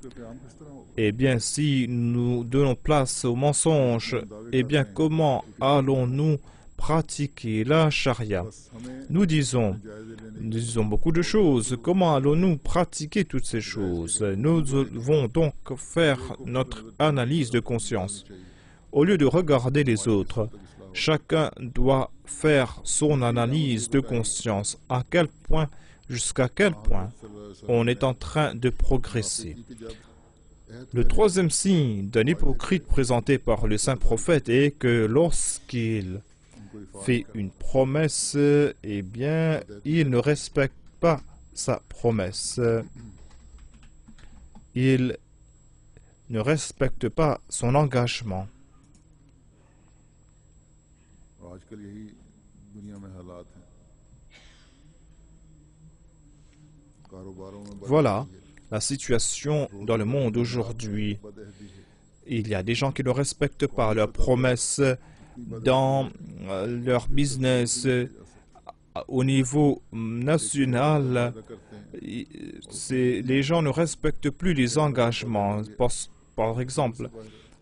eh bien, si nous donnons place au mensonge, eh bien, comment allons-nous pratiquer la charia? Nous disons beaucoup de choses. Comment allons-nous pratiquer toutes ces choses? Nous devons donc faire notre analyse de conscience. Au lieu de regarder les autres, chacun doit faire son analyse de conscience. À quel point, jusqu'à quel point on est en train de progresser. Le troisième signe d'un hypocrite présenté par le saint prophète est que lorsqu'il fait une promesse, eh bien, il ne respecte pas sa promesse. Il ne respecte pas son engagement. Voilà la situation dans le monde aujourd'hui. Il y a des gens qui ne respectent pas leurs promesses dans leur business au niveau national. Les gens ne respectent plus les engagements. Par exemple,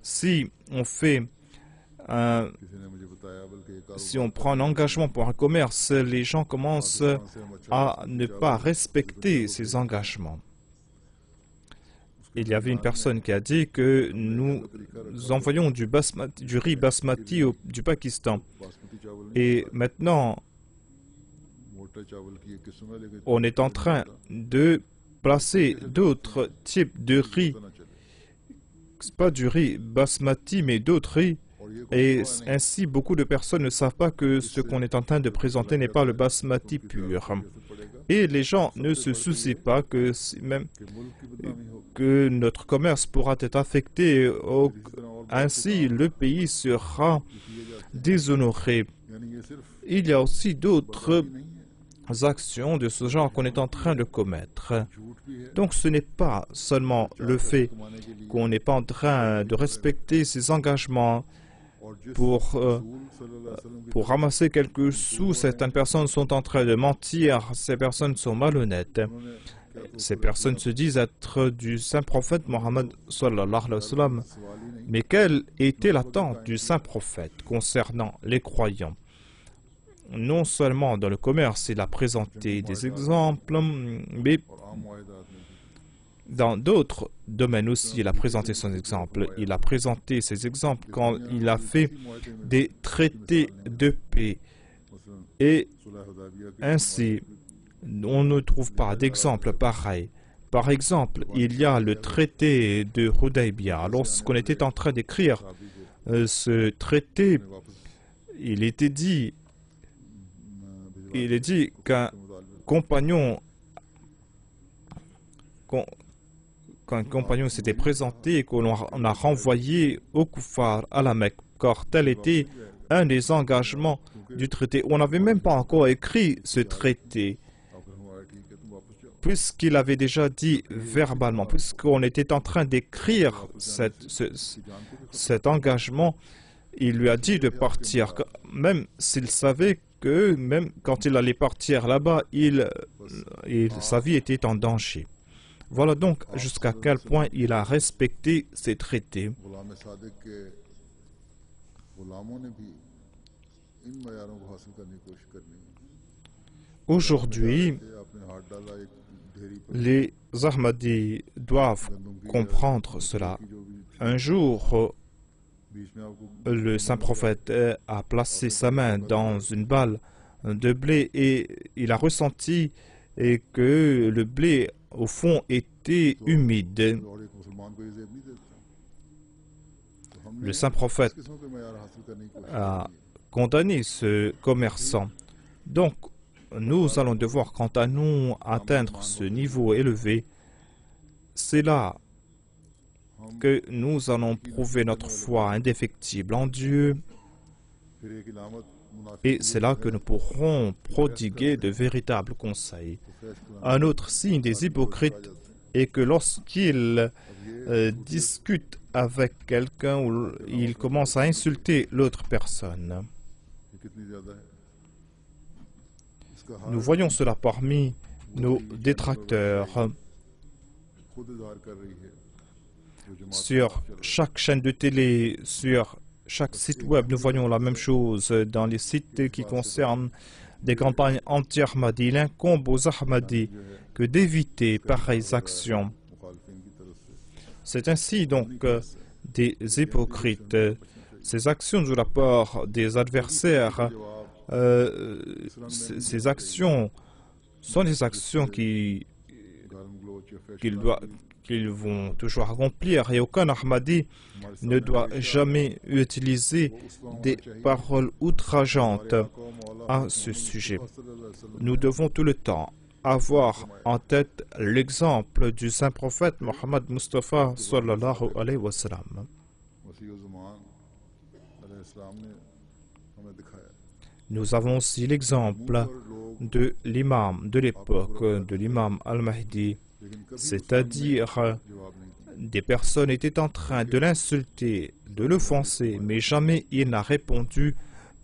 si on prend un engagement pour un commerce, les gens commencent à ne pas respecter ces engagements. Il y avait une personne qui a dit que nous envoyons du riz basmati du Pakistan. Et maintenant, on est en train de placer d'autres types de riz. Pas du riz basmati, mais d'autres riz. Et ainsi, beaucoup de personnes ne savent pas que ce qu'on est en train de présenter n'est pas le basmati pur. Et les gens ne se soucient pas que même que notre commerce pourra être affecté. Ainsi, le pays sera déshonoré. Il y a aussi d'autres actions de ce genre qu'on est en train de commettre. Donc ce n'est pas seulement le fait qu'on n'est pas en train de respecter ses engagements pour ramasser quelques sous. Certaines personnes sont en train de mentir, ces personnes sont malhonnêtes. Ces personnes se disent être du saint prophète Mohammed sallallahu alayhi wa sallam. Mais quelle était l'attente du saint prophète concernant les croyants? Non seulement dans le commerce, il a présenté des exemples, mais dans d'autres domaines aussi, il a présenté son exemple. Il a présenté ses exemples quand il a fait des traités de paix. Et ainsi, on ne trouve pas d'exemple pareil. Par exemple, il y a le traité de Hudaybiyah. Lorsqu'on était en train d'écrire ce traité, il est dit qu'un compagnon s'était présenté et qu'on a renvoyé au Kuffar à la Mecque, car tel était un des engagements du traité. On n'avait même pas encore écrit ce traité, puisqu'il avait déjà dit verbalement, puisqu'on était en train d'écrire cet engagement, il lui a dit de partir, même s'il savait que même quand il allait partir là-bas, sa vie était en danger. Voilà donc jusqu'à quel point il a respecté ces traités. Aujourd'hui, les Ahmadis doivent comprendre cela. Un jour, le saint prophète a placé sa main dans une balle de blé et il a ressenti que le blé au fond était humide. Le saint prophète a condamné ce commerçant. Donc, nous allons devoir, quant à nous, atteindre ce niveau élevé. C'est là que nous allons prouver notre foi indéfectible en Dieu. Et c'est là que nous pourrons prodiguer de véritables conseils. Un autre signe des hypocrites est que lorsqu'ils discutent avec quelqu'un où il commence à insulter l'autre personne. Nous voyons cela parmi nos détracteurs. Sur chaque chaîne de télé, sur chaque site web, nous voyons la même chose. Dans les sites qui concernent des campagnes anti-Ahmadi, il incombe aux Ahmadis que d'éviter pareilles actions. C'est ainsi donc des hypocrites. Ces actions de la part des adversaires, ces actions sont des actions qu'ils vont toujours accomplir, et aucun Ahmadi ne doit jamais utiliser des paroles outrageantes à ce sujet. Nous devons tout le temps avoir en tête l'exemple du saint prophète Mohammed Mustafa sallallahu alayhi wa sallam. Nous avons aussi l'exemple de l'imam de l'époque, de l'imam al-Mahdi, c'est-à-dire des personnes étaient en train de l'insulter, de l'offenser, mais jamais il n'a répondu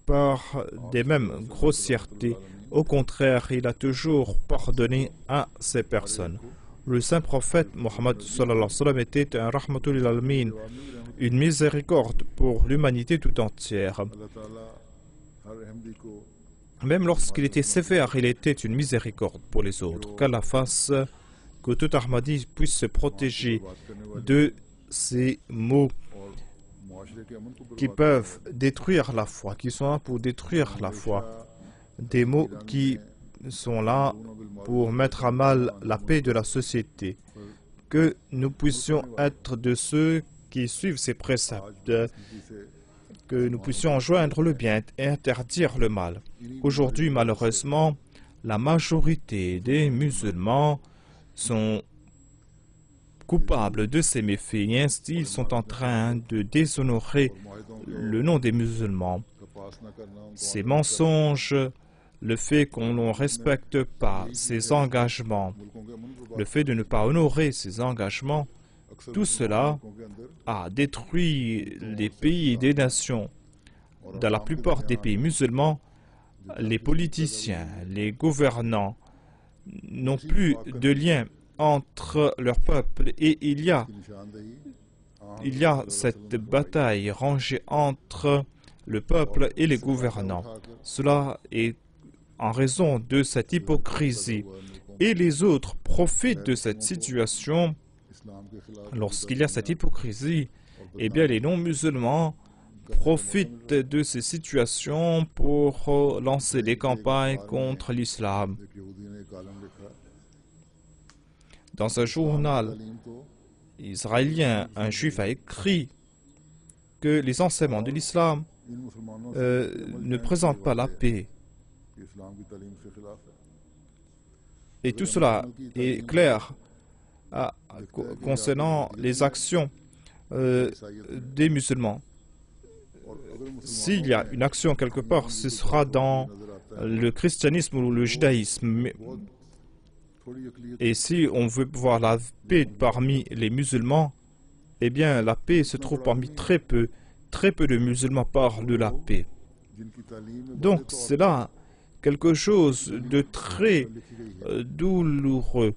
par des mêmes grossièretés. Au contraire, il a toujours pardonné à ces personnes. Le saint prophète Mohammed sallallahu alayhi wa sallam était un rahmatul lil alamin, une miséricorde pour l'humanité tout entière. Même lorsqu'il était sévère, il était une miséricorde pour les autres. Qu'Allah fasse que tout Ahmadi puisse se protéger de ces mots qui peuvent détruire la foi, qui sont là pour détruire la foi. Des mots qui sont là pour mettre à mal la paix de la société. Que nous puissions être de ceux qui suivent ces préceptes, que nous puissions enjoindre le bien et interdire le mal. Aujourd'hui, malheureusement, la majorité des musulmans sont coupables de ces méfaits et ainsi ils sont en train de déshonorer le nom des musulmans. Ces mensonges, le fait qu'on ne respecte pas ses engagements, le fait de ne pas honorer ses engagements, tout cela a détruit les pays et des nations. Dans la plupart des pays musulmans, les politiciens, les gouvernants n'ont plus de lien entre leur peuple et il y a cette bataille rangée entre le peuple et les gouvernants. Cela est en raison de cette hypocrisie. Et les autres profitent de cette situation. Lorsqu'il y a cette hypocrisie, eh bien les non-musulmans profitent de ces situations pour lancer des campagnes contre l'islam. Dans un journal israélien, un juif a écrit que les enseignements de l'islam ne présentent pas la paix. Et tout cela est clair concernant les actions des musulmans. S'il y a une action quelque part, ce sera dans le christianisme ou le judaïsme. Et si on veut voir la paix parmi les musulmans, eh bien la paix se trouve parmi très peu de musulmans parlent de la paix. Donc c'est là quelque chose de très douloureux.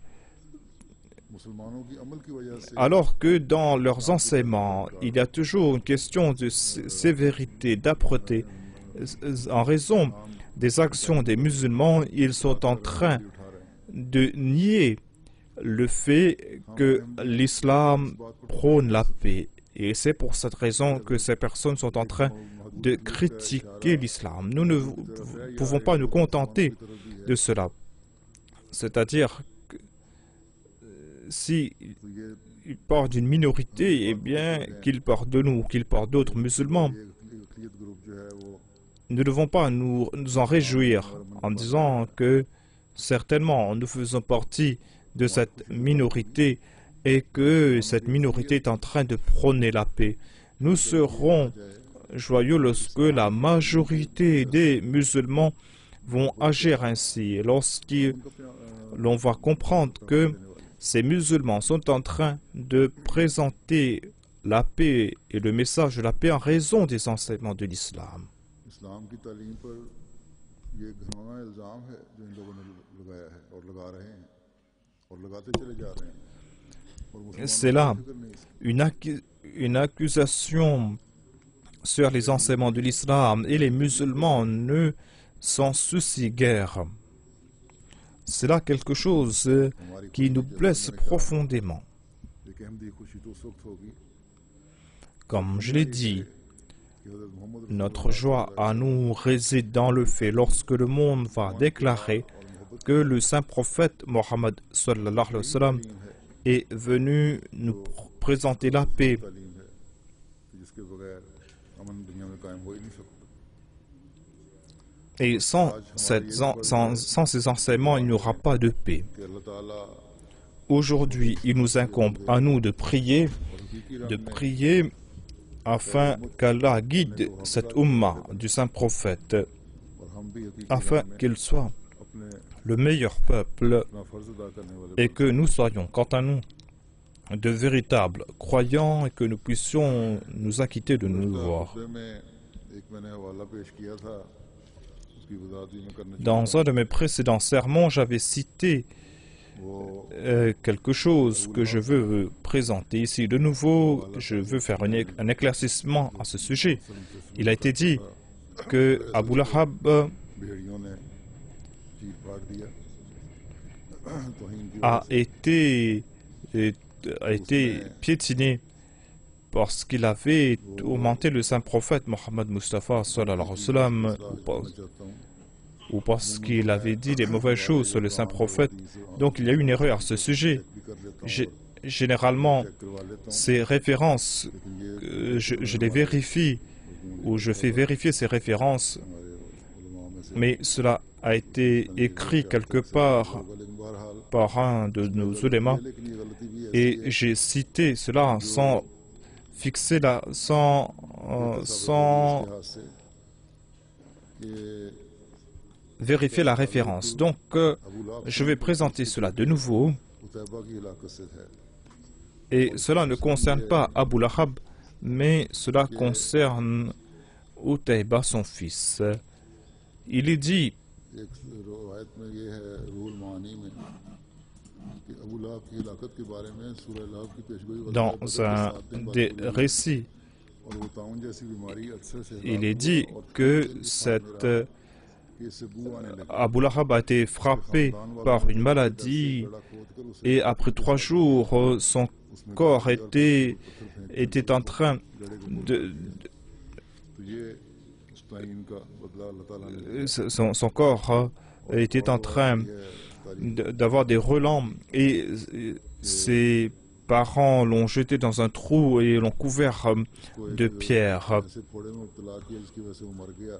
Alors que dans leurs enseignements, il y a toujours une question de sévérité, d'âpreté. En raison des actions des musulmans, ils sont en train de nier le fait que l'islam prône la paix. Et c'est pour cette raison que ces personnes sont en train de critiquer l'islam. Nous ne pouvons pas nous contenter de cela. C'est-à-dire que si ils partent d'une minorité, eh bien qu'ils partent de nous, qu'ils partent d'autres musulmans. Nous ne devons pas nous en réjouir en disant que certainement nous faisons partie de cette minorité et que cette minorité est en train de prôner la paix. Nous serons joyeux lorsque la majorité des musulmans vont agir ainsi. Lorsqu'on va comprendre que ces musulmans sont en train de présenter la paix et le message de la paix en raison des enseignements de l'islam. इस्लाम की तालीम पर ये घिनौना इल्ज़ाम है जो इन लोगों ने लगाया है और लगा रहे हैं और लगाते चले जा रहे हैं और C'est मुसलमानों là को फिक्र नहीं इसकी। une accusation sur les enseignements de l'islam et les musulmans ne s'en soucient guère. C'est là quelque chose qui nous blesse profondément. एक अहमदी खुशी तो उस वक्त होगी Comme je l'ai dit, कि हज़रत Mohammad notre joie à nous réside dans le fait lorsque le monde va déclarer que le saint prophète Mohammed sallallahu alayhi wa sallam est venu nous présenter la paix. तालीम है कि जिसके बगैर अमन दुनिया में कायम हो ही नहीं सकता। Et sans ces enseignements, il n'y aura pas de paix. कि अल्लाह ताला Aujourd'hui, il nous incombe à nous de prier afin qu'Allah guide cette umma du saint prophète, और हम भी हकीकी afin qu'il soit अपने le meilleur peuple अपना फर्ज अदा करने वाले et que nous soyons, quant à nous, de véritables croyants et que nous puissions nous acquitter de nos devoirs. खुतबे में एक मैंने हवाला पेश किया था उसकी वजाहत भी मैं करना Dans un de mes précédents sermons, j'avais cité वो quelque chose que je veux présenter ici. De nouveau, je veux faire un éclaircissement à ce sujet. Il a été dit que Abu Lahab भेड़ियों ने चीर फाड़ दिया तौहीन की a été piétiné parce qu'il avait tourmenté le saint prophète Mohammed Mustafa sallallahu alayhi wa sallam, चाहता हूँ ou parce qu'il avait dit des mauvaises choses sur le saint prophète. Donc il y a eu une erreur à ce sujet. भी कर लेता हूँ Généralement, करवा लेता हूँ ces références, लेकिन ये je les vérifie, ou je fais vérifier ces références, हमारे उलमा में से mais cela a été écrit quelque part लेकिन बहरहाल par un de nos ulémas, लेकिन ये गलती भी है et j'ai cité cela sans fixer sans इतिहास से कि vérifier la référence. Donc, Abu लाहब je vais présenter cela de nouveau, उतैबा की इलाक़त से है et cela ne concerne pas Abu Lahab, mais cela concerne Utayba, son fils. Il est dit एक रवायत में ये है रूल मानी में कि अबू लाहब की हिलाकत के बारे में सूरह लाहब की पेशगोई dans un des récits, और वो ताउन जैसी बीमारी अक्सर से il est dit que इससे बू आने लगी Abu Lahab a été frappé par une maladie et après 3 jours, son corps était en train de... तो ये स्टाइन का बदला अल्लाह ताला ने Son corps était en train d'avoir des relents et ses parents l'ont jeté dans un trou et l'ont couvert de pierres. ऐसे फोड़े में मुब्तला किया जिसकी वजह से वो मर गया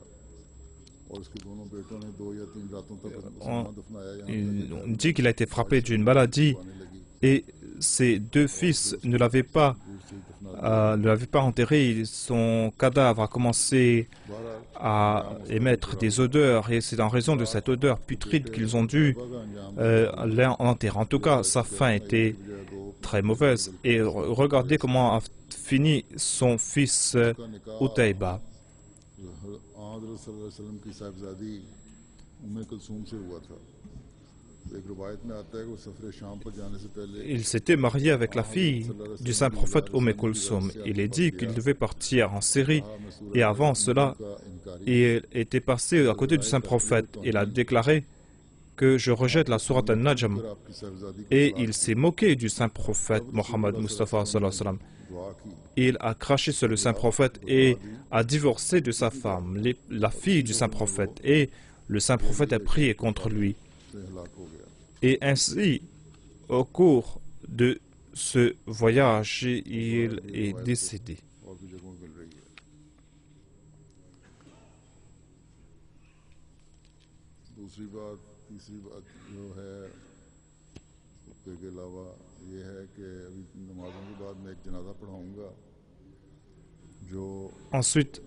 और उसके दोनों बेटों ने 2 या 3 रातों तक मुसलमान दफनाया On dit qu'il a été frappé d'une maladie et ses 2 fils ne l'avaient pas enterré. Son cadavre a commencé à émettre des odeurs et c'est en raison de cette odeur putride qu'ils ont dû l'enterrer. En tout cas, sa fin était très mauvaise. Et regardez comment a fini son fils Utayba. हज़रत सल्लल्लाहु अलैहि वसल्लम की साहिबजादी उम्मे कुलसूम से हुआ था तो एक रिवायत में आता है कि वो सफर शाम पर जाने से पहले Il s'était marié avec la fille du saint prophète Kulsum. Il est dit qu'il devait partir en Syrie et avant cela, il était passé à côté du saint prophète. Il a déclaré que je rejette la sourate An-Najm आपकी साहिबजादी et il s'est moqué du saint prophète Mohammed Mustafa sallallahu alayhi wa sallam. दुआ की Il a craché sur le saint prophète et a divorcé de sa femme, la fille du saint prophète, et le saint prophète a prié contre lui. से हलाक हो गया Et ainsi, au cours de ce voyage, il est décédé. और भी जगहों मिल रही है दूसरी बात तीसरी बात जो है खुतबे के अलावा ये है कि अभी नमाजों के बाद मैं एक जनाजा पढ़ाऊंगा जो Ensuite,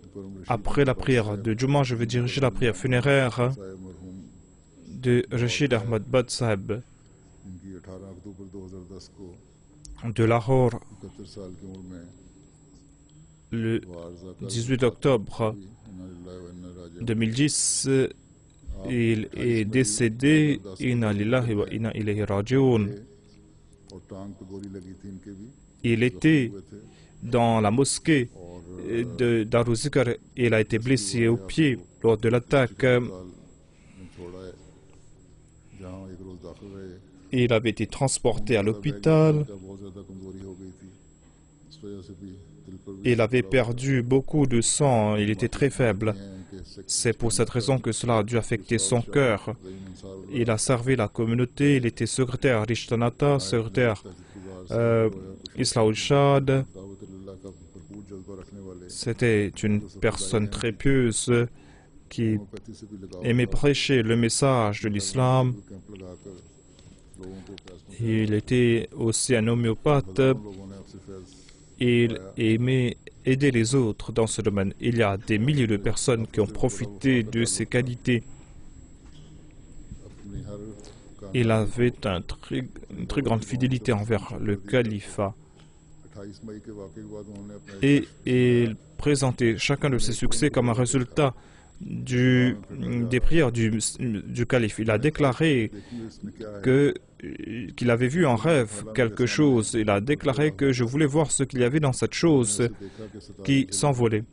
après la prière de Juma, je vais diriger la prière funéraire Sahib मरहूम de Rashid Ahmad Bad Sahib इनकी 18 अक्टूबर 2010 को de Lahore. 71 साल की उम्र में le 18 octobre 2010, il est décédé. Inna lillahi wa inna ilayhi raji'un. Il était dans la mosquée de Darul Zikr. Il a été blessé au pied lors de l'attaque. Il avait été transporté à l'hôpital. Il avait perdu beaucoup de sang. Il était très faible. C'est pour cette raison que cela a dû affecter son cœur. Il a servi la communauté. Il était secrétaire Rishtanata, secrétaire Islah ul-Shad. C'était une personne très pieuse qui aimait prêcher le message de l'islam. Il était aussi un homéopathe. Il aimait aider les autres dans ce domaine. Il y a des milliers de personnes qui ont profité de ses qualités. Il avait une très grande fidélité envers le califat. Et il présentait chacun de ses succès comme un résultat des prières du calife. Il a déclaré qu'il avait vu en rêve quelque chose. Il a déclaré que je voulais voir ce qu'il y avait dans cette chose qui s'envolait.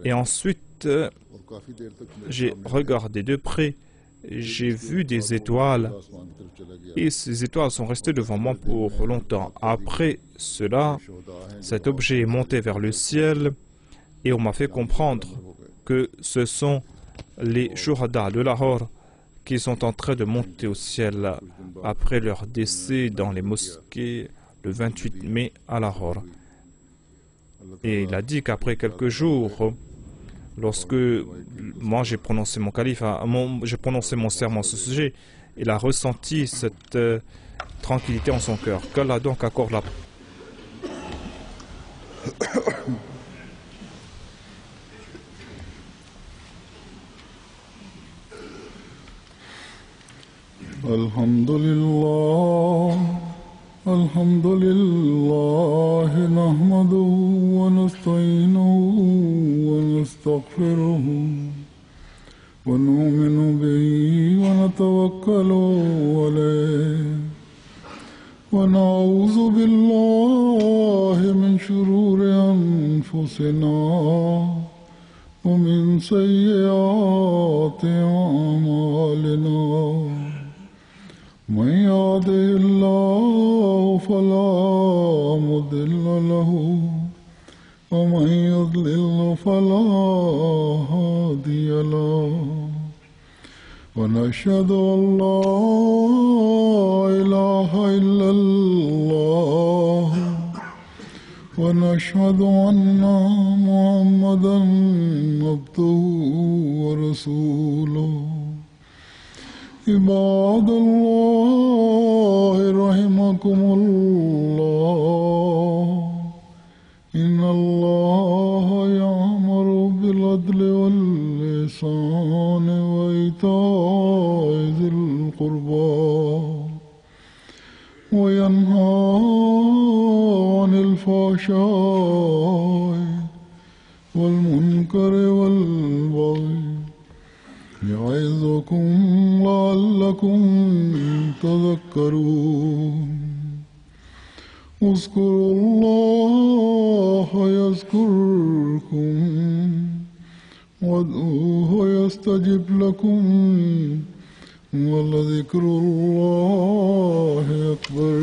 Et ensuite, j'ai regardé de près. J'ai vu des étoiles et ces étoiles sont restées devant moi pour longtemps. Après cela, cet objet est monté vers le ciel et on m'a fait comprendre que ce sont les Shuhada de Lahore qui sont en train de monter au ciel après leur décès dans les mosquées le 28 mai à Lahore. Et il a dit qu'après quelques jours, lorsque moi j'ai prononcé mon j'ai prononcé mon serment à ce sujet, il a ressenti cette tranquillité en son cœur. Qu'Allah donc accorde la Alhamdulillah, nahmaduhu wa nasta'inuhu wa nastaghfiruhu wa nu'minu bihi wa natawakkalu alayhi wa na'udhu billahi min shururi anfusina wa min sayyiati a'malina. من يهده الله فلا مضل له ومن يضلل فلا هادي له ونشهد أن لا إله إلا الله ونشهد أن محمدا عبده ورسوله عباد الله رحمكم الله إن الله يأمر بالعدل والإحسان وإيتاء ذي القربى وينهى عن الفحشاء والمنكر والبغي يعظكم لعلكم تذكرون اذكروا الله يذكركم وادعوه يستجب لكم ولذكر الله أكبر.